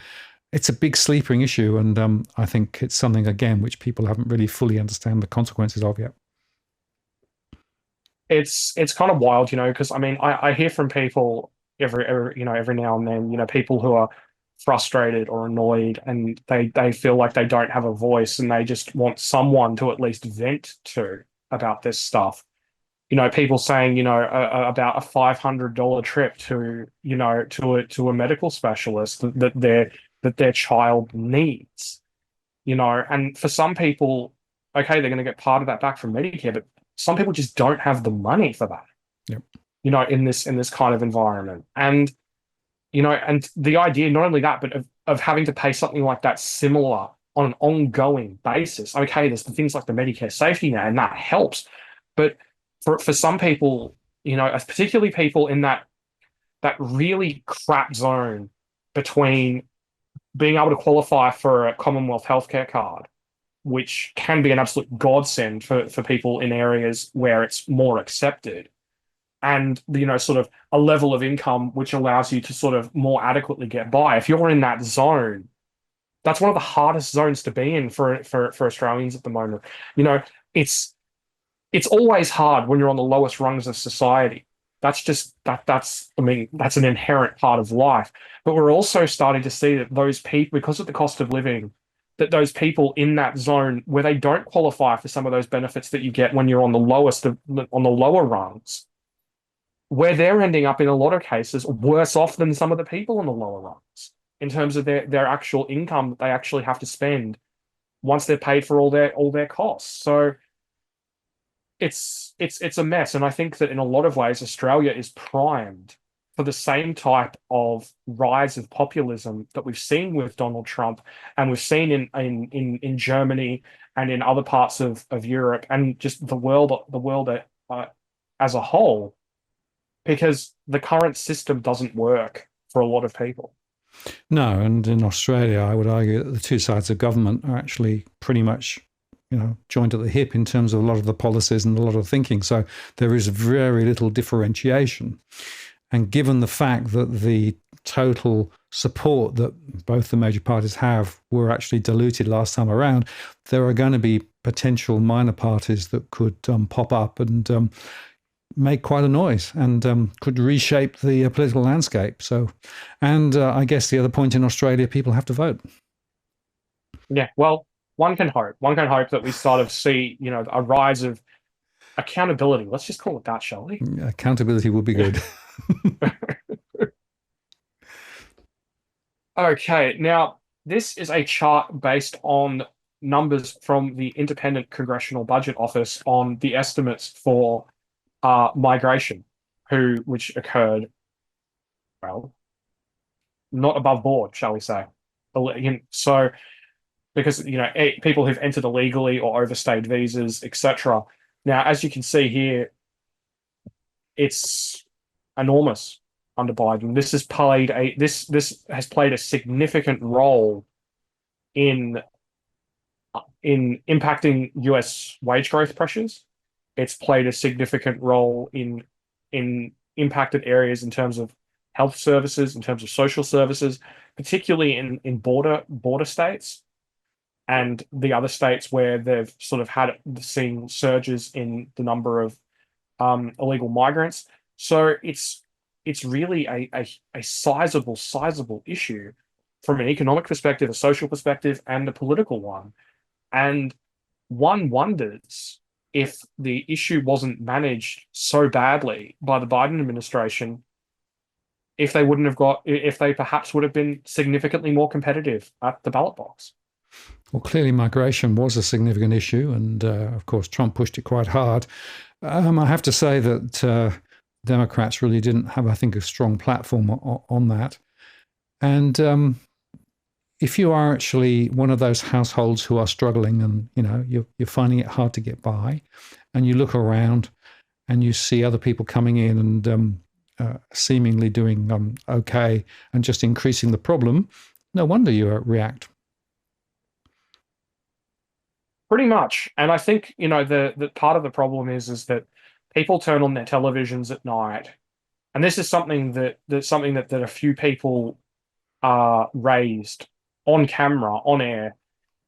It's a big sleeping issue, and I think it's something, again, which people haven't really fully understand the consequences of yet. It's kind of wild, because I mean, I hear from people every now and then, people who are frustrated or annoyed, and they feel like they don't have a voice, and they just want someone to at least vent to about this stuff. People saying, about a $500 trip to a medical specialist that their child needs, and for some people, okay, they're going to get part of that back from Medicare, but some people just don't have the money for that. Yep. In this kind of environment. And and the idea, not only that, but of having to pay something like that similar on an ongoing basis. Okay, there's the things like the Medicare safety net, and that helps. But for some people, particularly people in that really crap zone between being able to qualify for a Commonwealth healthcare card, which can be an absolute godsend for people in areas where it's more accepted, and sort of a level of income which allows you to sort of more adequately get by. If you're in that zone, that's one of the hardest zones to be in for Australians at the moment. It's always hard when you're on the lowest rungs of society. That's just that's I mean, that's an inherent part of life. But we're also starting to see that those people, because of the cost of living, that those people in that zone where they don't qualify for some of those benefits that you get when you're on the lower rungs, where they're ending up in a lot of cases worse off than some of the people in the lower rungs in terms of their actual income that they actually have to spend once they're paid for all their costs. So it's a mess, and I think that in a lot of ways Australia is primed for the same type of rise of populism that we've seen with Donald Trump, and we've seen in Germany and in other parts of Europe, and just the world as a whole, because the current system doesn't work for a lot of people. No, and in Australia, I would argue that the two sides of government are actually pretty much, joined at the hip in terms of a lot of the policies and a lot of thinking. So there is very little differentiation. And given the fact that the total support that both the major parties have were actually diluted last time around, there are going to be potential minor parties that could pop up and make quite a noise and could reshape the political landscape. So, and I guess the other point in Australia, people have to vote. Yeah, well, one can hope. One can hope that we sort of see, a rise of accountability. Let's just call it that, shall we? Accountability would be good. Okay, now this is a chart based on numbers from the Independent Congressional Budget Office on the estimates for migration, which occurred, well, not above board, shall we say. So, because people who've entered illegally or overstayed visas, etc. Now, as you can see here, it's enormous under Biden. This has played a significant role in in impacting US wage growth pressures. It's played a significant role in impacted areas in terms of health services, in terms of social services, particularly in border states and the other states where they've sort of had seen surges in the number of illegal migrants. So it's really a sizable issue from an economic perspective, a social perspective, and a political one. And one wonders if the issue wasn't managed so badly by the Biden administration, if they wouldn't have got, if they perhaps would have been significantly more competitive at the ballot box. Well, clearly migration was a significant issue, and of course Trump pushed it quite hard. I have to say that Democrats really didn't have, I think, a strong platform on that. And if you are actually one of those households who are struggling, and you're finding it hard to get by, and you look around and you see other people coming in and seemingly doing okay and just increasing the problem, no wonder you react. Pretty much. And I think, the part of the problem is that people turn on their televisions at night. And this is something that a few people raised on camera, on air,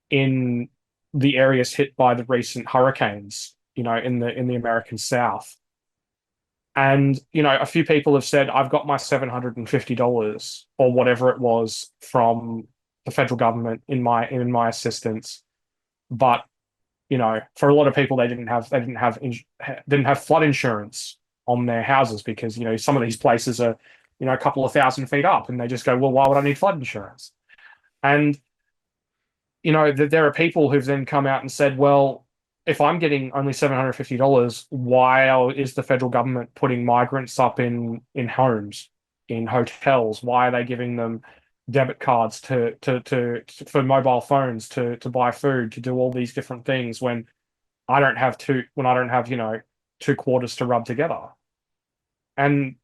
in the areas hit by the recent hurricanes, in the American South. And, a few people have said, I've got my $750 or whatever it was from the federal government in my assistance. But, for a lot of people, they didn't have flood insurance on their houses because, some of these places are, a couple of 1,000 feet up, and they just go, well, why would I need flood insurance? And, there are people who've then come out and said, well, if I'm getting only $750, why is the federal government putting migrants up in homes, in hotels? Why are they giving them debit cards for mobile phones to buy food, to do all these different things when I don't have two quarters to rub together? And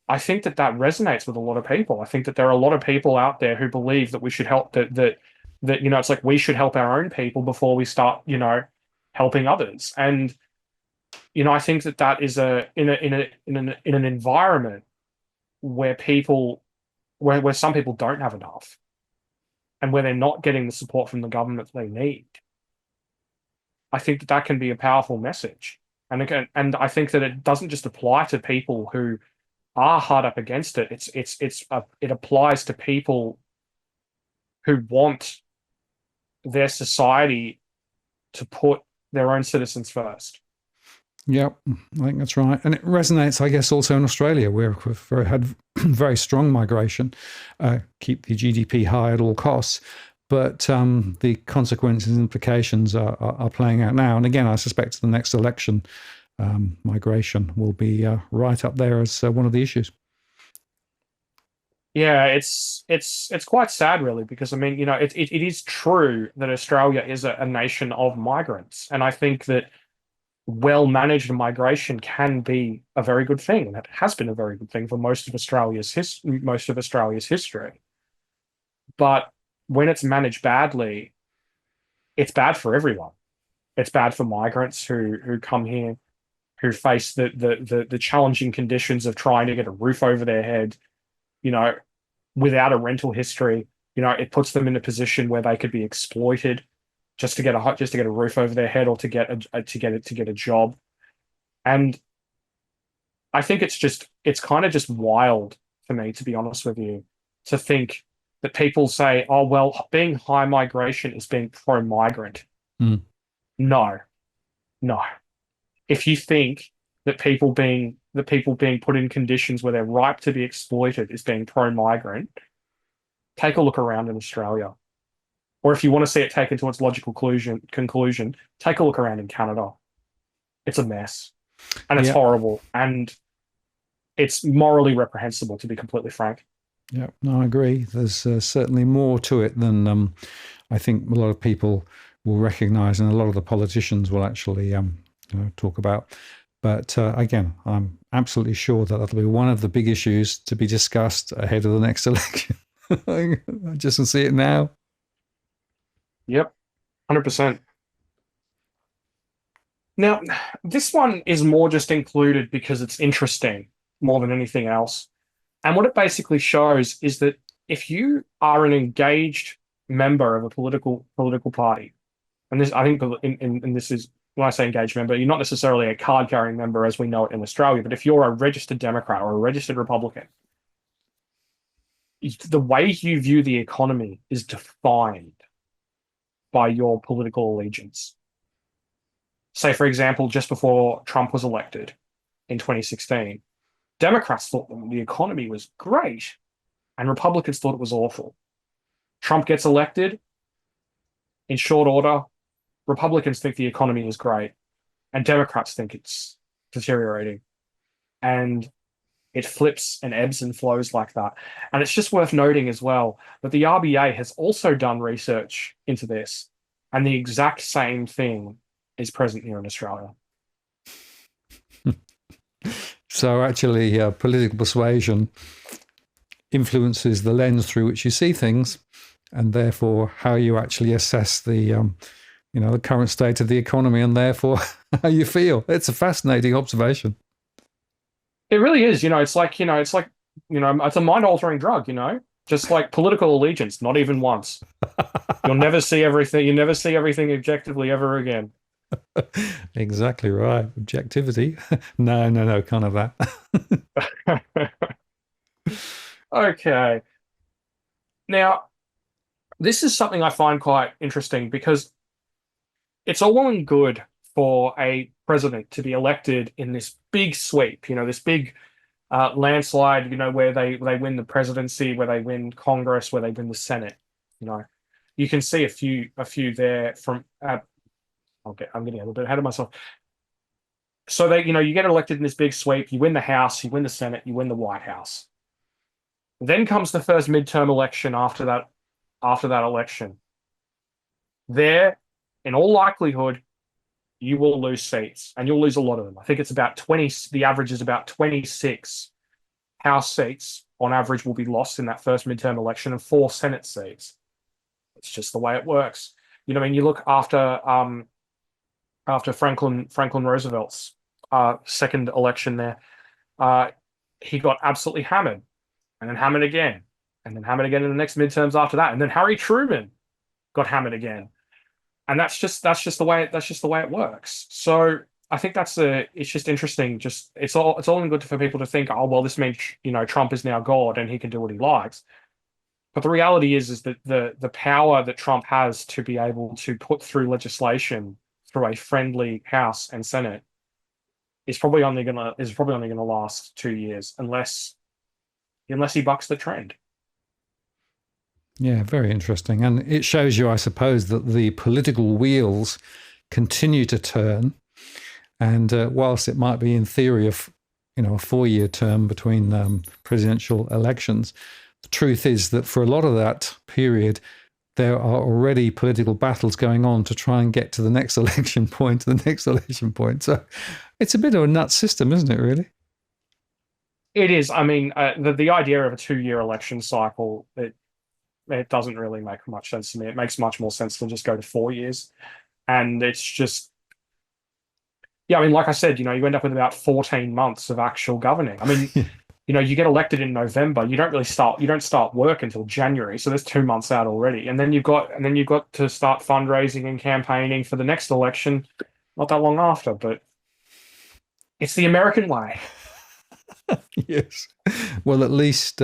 I think that resonates with a lot of people. I think that there are a lot of people out there who believe that we should help that it's like we should help our own people before we start helping others. And I think that is in an environment where where some people don't have enough, and where they're not getting the support from the government they need. I think that can be a powerful message. And again, and I think that it doesn't just apply to people who are hard up against it. It applies to people who want their society to put their own citizens first. Yep, I think that's right. And it resonates, I guess, also in Australia, where we've had very strong migration, keep the GDP high at all costs. But the consequences and implications are playing out now. And again, I suspect the next election, migration will be right up there as one of the issues. Yeah, it's quite sad, really, because I mean, it is true that Australia is a nation of migrants, and I think that well-managed migration can be a very good thing, and it has been a very good thing for most of Australia's history. But when it's managed badly, it's bad for everyone. It's bad for migrants who come here, who face the challenging conditions of trying to get a roof over their head, without a rental history. It puts them in a position where they could be exploited just to get a roof over their head, or to get a job. And I think it's kind of just wild for me, to be honest with you, to think that people say, oh, well, being high migration is being pro-migrant. Mm. No. If you think that people being put in conditions where they're ripe to be exploited is being pro-migrant, take a look around in Australia. Or if you want to see it taken to its logical conclusion, take a look around in Canada. It's a mess. And it's horrible. And it's morally reprehensible, to be completely frank. Yeah, no, I agree. There's certainly more to it than I think a lot of people will recognise, and a lot of the politicians will actually talk about. But again, I'm absolutely sure that that'll be one of the big issues to be discussed ahead of the next election. I just can see it now. Yep. 100%. Now, this one is more just included because it's interesting more than anything else. And what it basically shows is that if you are an engaged member of a political party, and this I think in this is when I say engaged member, you're not necessarily a card carrying member as we know it in Australia, but if you're a registered Democrat or a registered Republican, the way you view the economy is defined by your political allegiance. Say, for example, just before Trump was elected in 2016, Democrats thought the economy was great and Republicans thought it was awful. Trump gets elected in short order. Republicans think the economy is great and Democrats think it's deteriorating. And it flips and ebbs and flows like that. And it's just worth noting as well that the RBA has also done research into this, and the exact same thing is present here in Australia. So actually, political persuasion influences the lens through which you see things, and therefore how you actually assess the current state of the economy, and therefore how you feel. It's a fascinating observation. It really is. It's a mind-altering drug. Just like political allegiance, not even once. You'll never see everything. You never see everything objectively ever again. Exactly right. Objectivity. No, kind of that. Okay. Now, this is something I find quite interesting because it's all well and good for a president to be elected in this big sweep, this big landslide, where they win the presidency, where they win Congress, where they win the Senate. You can see a few there from. I'm getting a little bit ahead of myself. So you get elected in this big sweep. You win the House, you win the Senate, you win the White House. Then comes the first midterm election after that. After that election, there, in all likelihood, you will lose seats, and you'll lose a lot of them. I think it's about 20. The average is about 26 House seats on average will be lost in that first midterm election, and 4 Senate seats. It's just the way it works. When you look after Franklin Roosevelt's second election there, he got absolutely hammered, and then hammered again, and then hammered again in the next midterms after that, and then Harry Truman got hammered again. And that's just the way it works. So I think it's just interesting. It's all good for people to think, oh well, this means Trump is now God and he can do what he likes. But the reality is that the power that Trump has to be able to put through legislation through a friendly House and Senate is probably only gonna last 2 years unless he bucks the trend. Yeah, very interesting. And it shows you, I suppose, that the political wheels continue to turn. And whilst it might be in theory a 4-year term between presidential elections, the truth is that for a lot of that period, there are already political battles going on to try and get to the next election point, So it's a bit of a nut system, isn't it, really? It is. I mean, the idea of a 2-year election cycle, it doesn't really make much sense to me. It makes much more sense to just go to 4 years. And it's just, yeah, I mean, like I said, you end up with about 14 months of actual governing. I mean, you get elected in November, you don't start work until January. So there's 2 months out already. And then you've got to start fundraising and campaigning for the next election not that long after. But it's the American way. Yes. Well, at least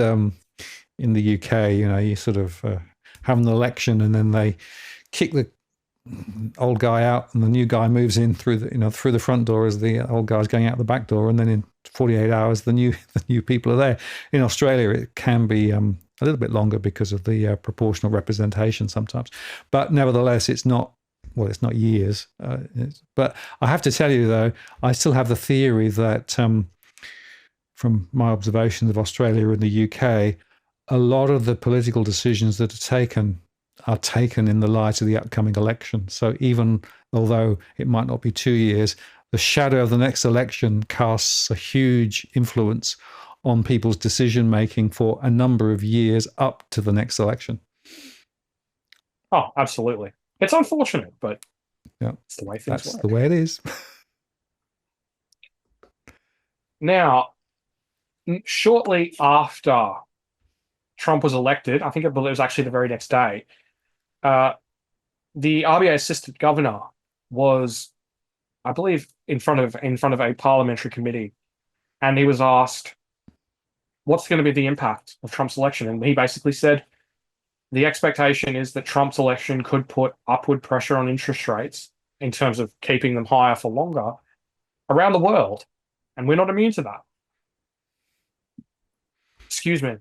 in the UK, you sort of have an election and then they kick the old guy out and the new guy moves in through the front door as the old guy's going out the back door, and then in 48 hours the new people are there. In Australia, it can be a little bit longer because of the proportional representation sometimes, but nevertheless, it's not years. But I have to tell you though, I still have the theory that from my observations of Australia and the UK, a lot of the political decisions that are taken in the light of the upcoming election. So even although it might not be 2 years, the shadow of the next election casts a huge influence on people's decision making for a number of years up to the next election. Oh, absolutely. It's unfortunate, but Yeah, it's the way things that's the work. way it is. Now, shortly after Trump was elected, I think it was actually the very next day, uh, the RBA assistant governor was, I believe, in front of a parliamentary committee, and he was asked, "What's going to be the impact of Trump's election?" And he basically said, "The expectation is that Trump's election could put upward pressure on interest rates in terms of keeping them higher for longer around the world, and we're not immune to that." Excuse me.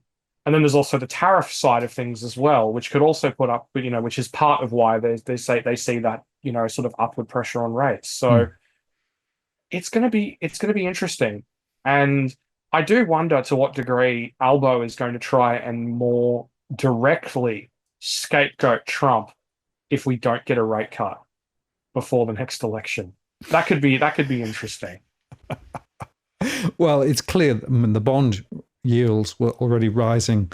And then there's also the tariff side of things as well, which could also put up, which is part of why they see that, sort of upward pressure on rates. Hmm. So it's gonna be interesting. And I do wonder to what degree Albo is going to try and more directly scapegoat Trump if we don't get a rate cut before the next election. That could be interesting. Well, it's clear that, I mean, the bond yields were already rising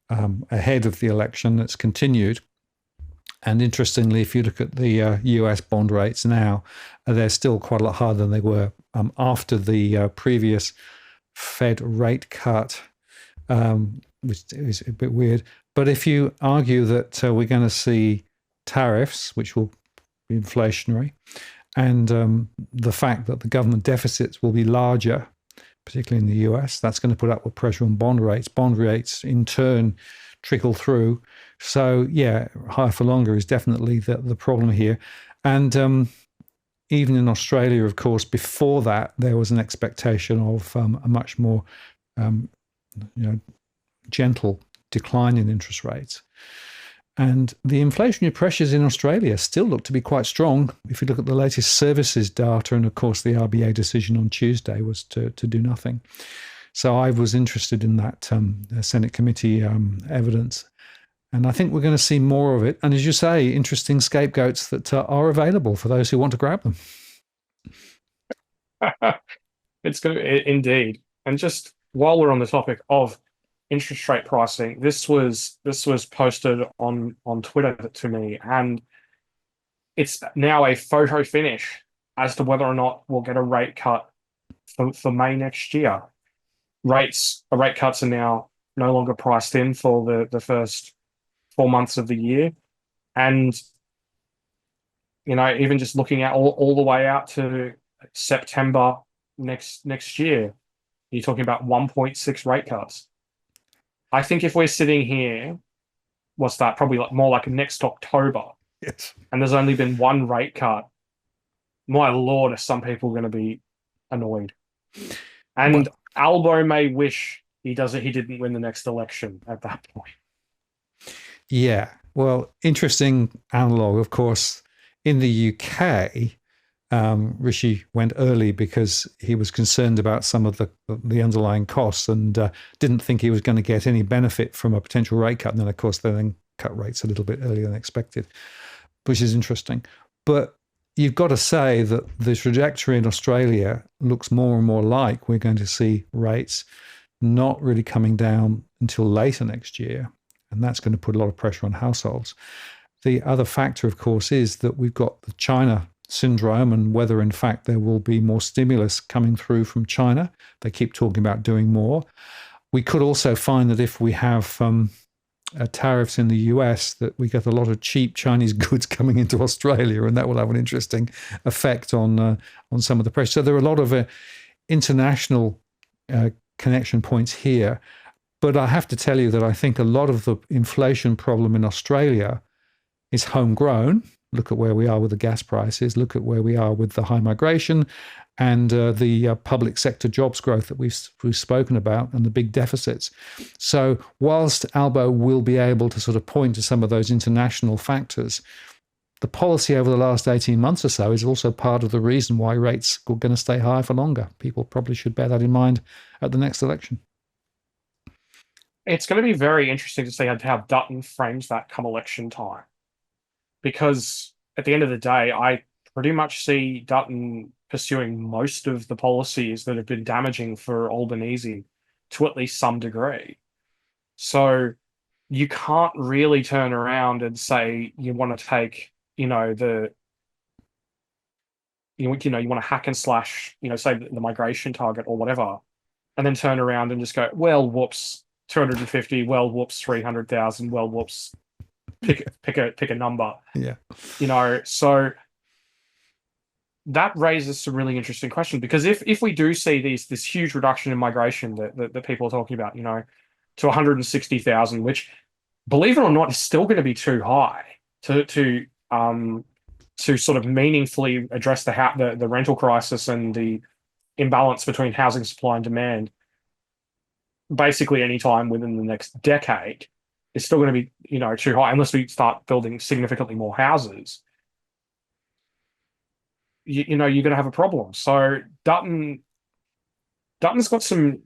ahead of the election. It's continued. And interestingly, if you look at the US bond rates now, they're still quite a lot higher than they were after the previous Fed rate cut, which is a bit weird. But if you argue that we're going to see tariffs, which will be inflationary, and the fact that the government deficits will be larger, particularly in the US, that's going to put upward pressure on bond rates. Bond rates, in turn, trickle through. So, yeah, higher for longer is definitely the problem here. And even in Australia, of course, before that, there was an expectation of a much more um, gentle decline in interest rates. And the inflationary pressures in Australia still look to be quite strong. If you look at the latest services data, and of course, the RBA decision on Tuesday was to do nothing. So I was interested in that Senate committee evidence. And I think we're going to see more of it. And as you say, interesting scapegoats that are available for those who want to grab them. It's going to indeed. And just while we're on the topic of interest rate pricing, this was posted on Twitter to me, and it's now a photo finish as to whether or not we'll get a rate cut for May next year. Rate cuts are now no longer priced in for the first 4 months of the year, and even just looking at all the way out to September next year, you're talking about 1.6 rate cuts. I think if we're sitting here, what's that? Probably more like next October, Yes. and there's only been one rate cut. My lord, are some people going to be annoyed? And Well, Albo may wish he didn't win the next election at that point. yeah. Well, interesting analog, of course, in the UK. Rishi went early because he was concerned about some of the underlying costs and didn't think he was going to get any benefit from a potential rate cut. And then, of course, they then cut rates a little bit earlier than expected, which is interesting. But you've got to say that the trajectory in Australia looks more and more like we're going to see rates not really coming down until later next year. And that's going to put a lot of pressure on households. The other factor, of course, is that we've got the China syndrome and whether, in fact, there will be more stimulus coming through from China. They keep talking about doing more. We could also find that if we have tariffs in the US, that we get a lot of cheap Chinese goods coming into Australia, and that will have an interesting effect on some of the pressure. So there are a lot of international connection points here. But I have to tell you that I think a lot of the inflation problem in Australia is homegrown. Look at where we are with the gas prices. Look at where we are with the high migration and the public sector jobs growth that we've spoken about and the big deficits. So whilst Albo will be able to sort of point to some of those international factors, the policy over the last 18 months or so is also part of the reason why rates are going to stay high for longer. People probably should bear that in mind at the next election. It's going to be very interesting to see how Dutton frames that come election time, because at the end of the day, I pretty much see Dutton pursuing most of the policies that have been damaging for Albanese to at least some degree. So you can't really turn around and say you want to take the you want to hack and slash, say the migration target or whatever, and then turn around and just go, well, whoops, 250, well, whoops, 300,000, well, whoops, pick a number. Yeah. So that raises some really interesting questions, because if we do see this huge reduction in migration that people are talking about, to 160,000, which, believe it or not, is still going to be too high to sort of meaningfully address the rental crisis and the imbalance between housing supply and demand, basically any time within the next decade, is still going to be too high unless we start building significantly more houses. You're going to have a problem. So Dutton's got some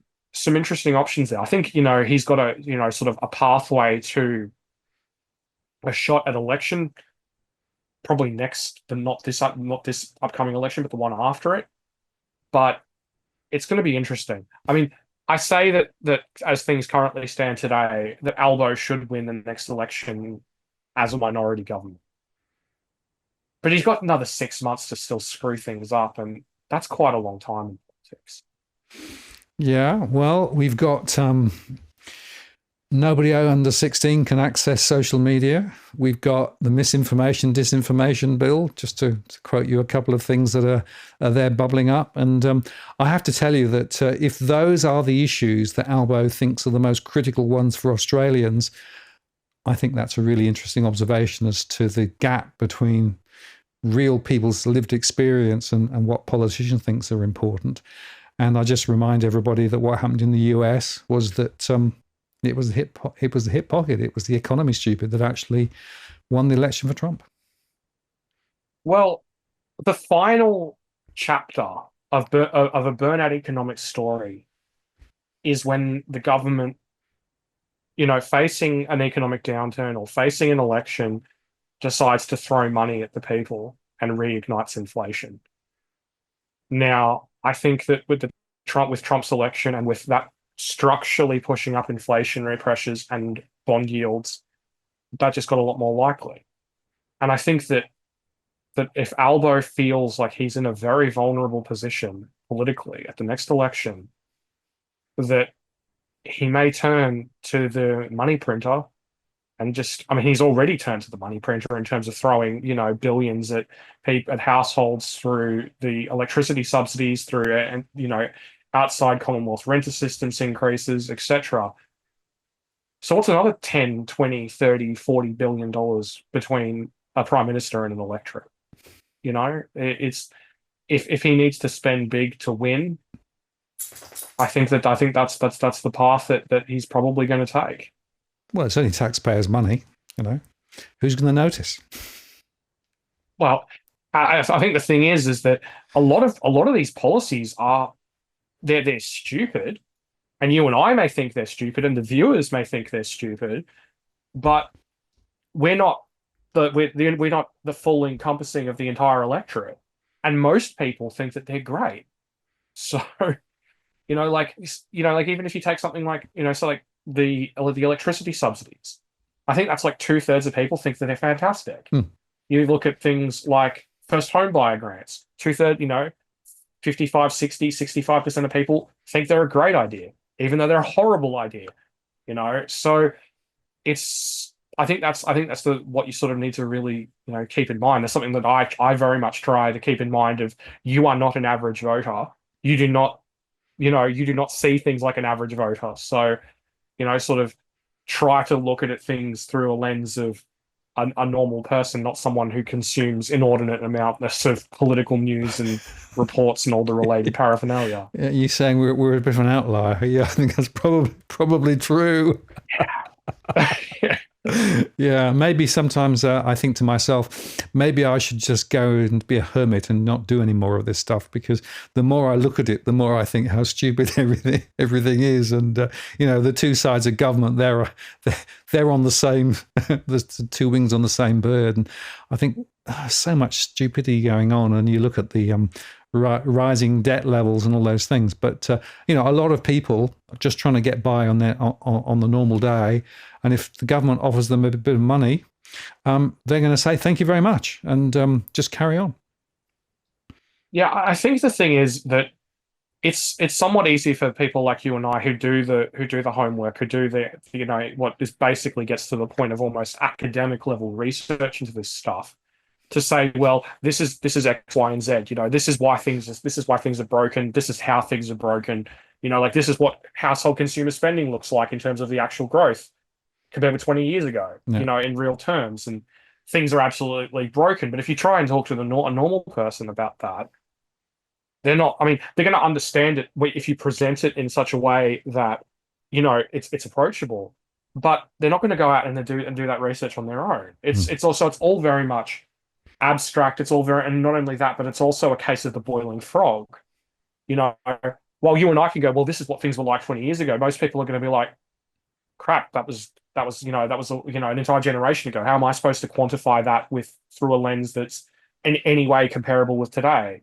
interesting options there. I think he's got a sort of a pathway to a shot at election, probably next, but not this upcoming election, but the one after it. But it's going to be interesting. I mean, I say that as things currently stand today, that Albo should win the next election as a minority government. But he's got another 6 months to still screw things up, and that's quite a long time in politics. Yeah, well, we've got nobody under 16 can access social media. We've got the misinformation, disinformation bill, just to quote you a couple of things that are there bubbling up. And I have to tell you that if those are the issues that Albo thinks are the most critical ones for Australians, I think that's a really interesting observation as to the gap between real people's lived experience and what politicians think are important. And I just remind everybody that what happened in the US was that it was the hip pocket. It was the economy stupid that actually won the election for Trump. Well, the final chapter of a burnout economic story is when the government, facing an economic downturn or facing an election, decides to throw money at the people and reignites inflation. Now, I think that with Trump's election and with that structurally pushing up inflationary pressures and bond yields, that just got a lot more likely. And I think that if Albo feels like he's in a very vulnerable position politically at the next election, that he may turn to the money printer and he's already turned to the money printer in terms of throwing, billions at households through the electricity subsidies, through, outside Commonwealth rent assistance increases, etc. So what's another 10, 20, 30, 40 billion dollars between a prime minister and an electorate? It's if he needs to spend big to win, I think that's the path that he's probably going to take. Well, it's only taxpayers' money, Who's going to notice? Well, I think the thing is that a lot of these policies are they're stupid, and you and I may think they're stupid, and the viewers may think they're stupid, but we're not the full encompassing of the entire electorate, and most people think that they're great. So, like even if you take something like like the electricity subsidies, I think that's like 2/3 of people think that they're fantastic. You look at things like first home buyer grants, 2/3, 55, 60, 65% of people think they're a great idea, even though they're a horrible idea. So I think that's what you sort of need to really keep in mind. That's something that I very much try to keep in mind. Of, you are not an average voter. You do not see things like an average voter. So sort of try to look at things through a lens of a normal person, not someone who consumes inordinate amounts of political news and reports and all the related paraphernalia. Yeah, you're saying we're a bit of an outlier. Yeah, I think that's probably true. Yeah. Yeah, maybe sometimes I think to myself, maybe I should just go and be a hermit and not do any more of this stuff, because the more I look at it, the more I think how stupid everything is. And the two sides of government, they're on the same, there's two wings on the same bird. And I think so much stupidity going on. And you look at the rising debt levels and all those things. But a lot of people are just trying to get by on the normal day. And if the government offers them a bit of money, they're going to say thank you very much and just carry on. Yeah, I think the thing is that it's somewhat easy for people like you and I who do the homework, who do the what is basically gets to the point of almost academic level research into this stuff, to say, well, this is X, Y, and Z. This is why things are broken. This is how things are broken. Like this is what household consumer spending looks like in terms of the actual growth compared with 20 years ago. Yeah. In real terms, and things are absolutely broken. But if you try and talk to a normal person about that, they're not. I mean, they're going to understand it if you present it in such a way that it's approachable. But they're not going to go out and do that research on their own. It's all very much abstract. It's all very, and not only that, but it's also a case of the boiling frog. You know, while you and I can go, well, this is what things were like 20 years ago. Most people are going to be like, crap, that was an entire generation ago. How am I supposed to quantify that through a lens that's in any way comparable with today?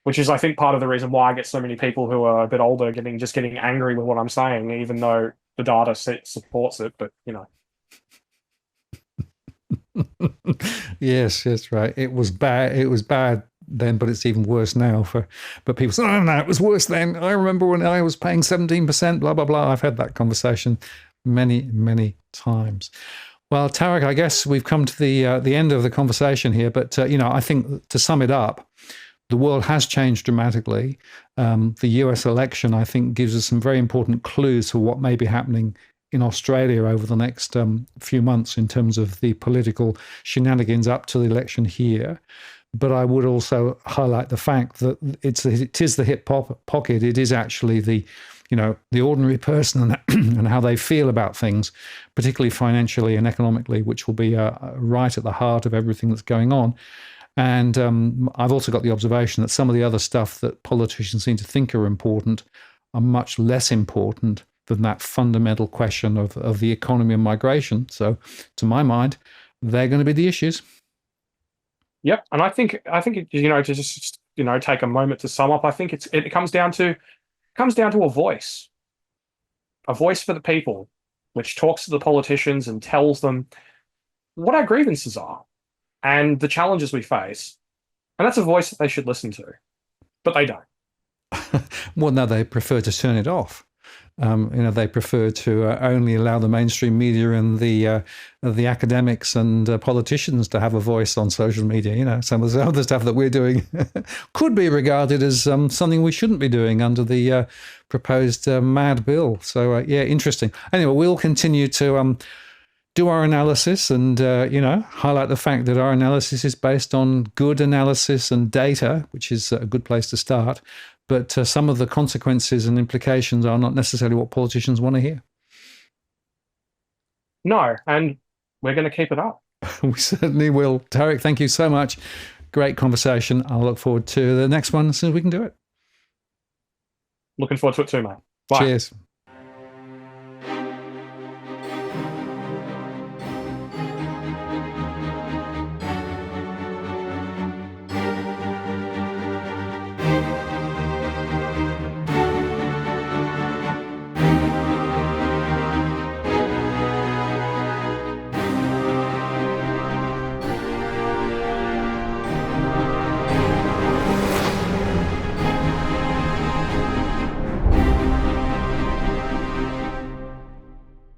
Which is, I think, part of the reason why I get so many people who are a bit older getting angry with what I'm saying, even though the data supports it. But Yes, right. It was bad. It was bad then, but it's even worse now. But people say, no, it was worse then. I remember when I was paying 17%. Blah blah blah. I've had that conversation many times. Well, Tarric, I guess we've come to the end of the conversation here. But I think to sum it up, the world has changed dramatically. The US election, I think, gives us some very important clues to what may be happening in Australia over the next few months in terms of the political shenanigans up to the election here. But I would also highlight the fact that it is the hip pocket. It is actually the ordinary person and how they feel about things, particularly financially and economically, which will be right at the heart of everything that's going on. And I've also got the observation that some of the other stuff that politicians seem to think are important are much less important than that fundamental question of the economy and migration. So, to my mind, they're going to be the issues. Yep, and I think to just take a moment to sum up, I think it comes down to a voice for the people, which talks to the politicians and tells them what our grievances are and the challenges we face, and that's a voice that they should listen to, but they don't. Well, no, they prefer to turn it off. They prefer to only allow the mainstream media and the academics and politicians to have a voice on social media. Some of the other stuff that we're doing could be regarded as something we shouldn't be doing under the proposed mad bill. So, interesting. Anyway, we'll continue to do our analysis and, highlight the fact that our analysis is based on good analysis and data, which is a good place to start. But some of the consequences and implications are not necessarily what politicians want to hear. No, and we're going to keep it up. We certainly will. Tarric, thank you so much. Great conversation. I'll look forward to the next one as soon as we can do it. Looking forward to it too, mate. Bye. Cheers.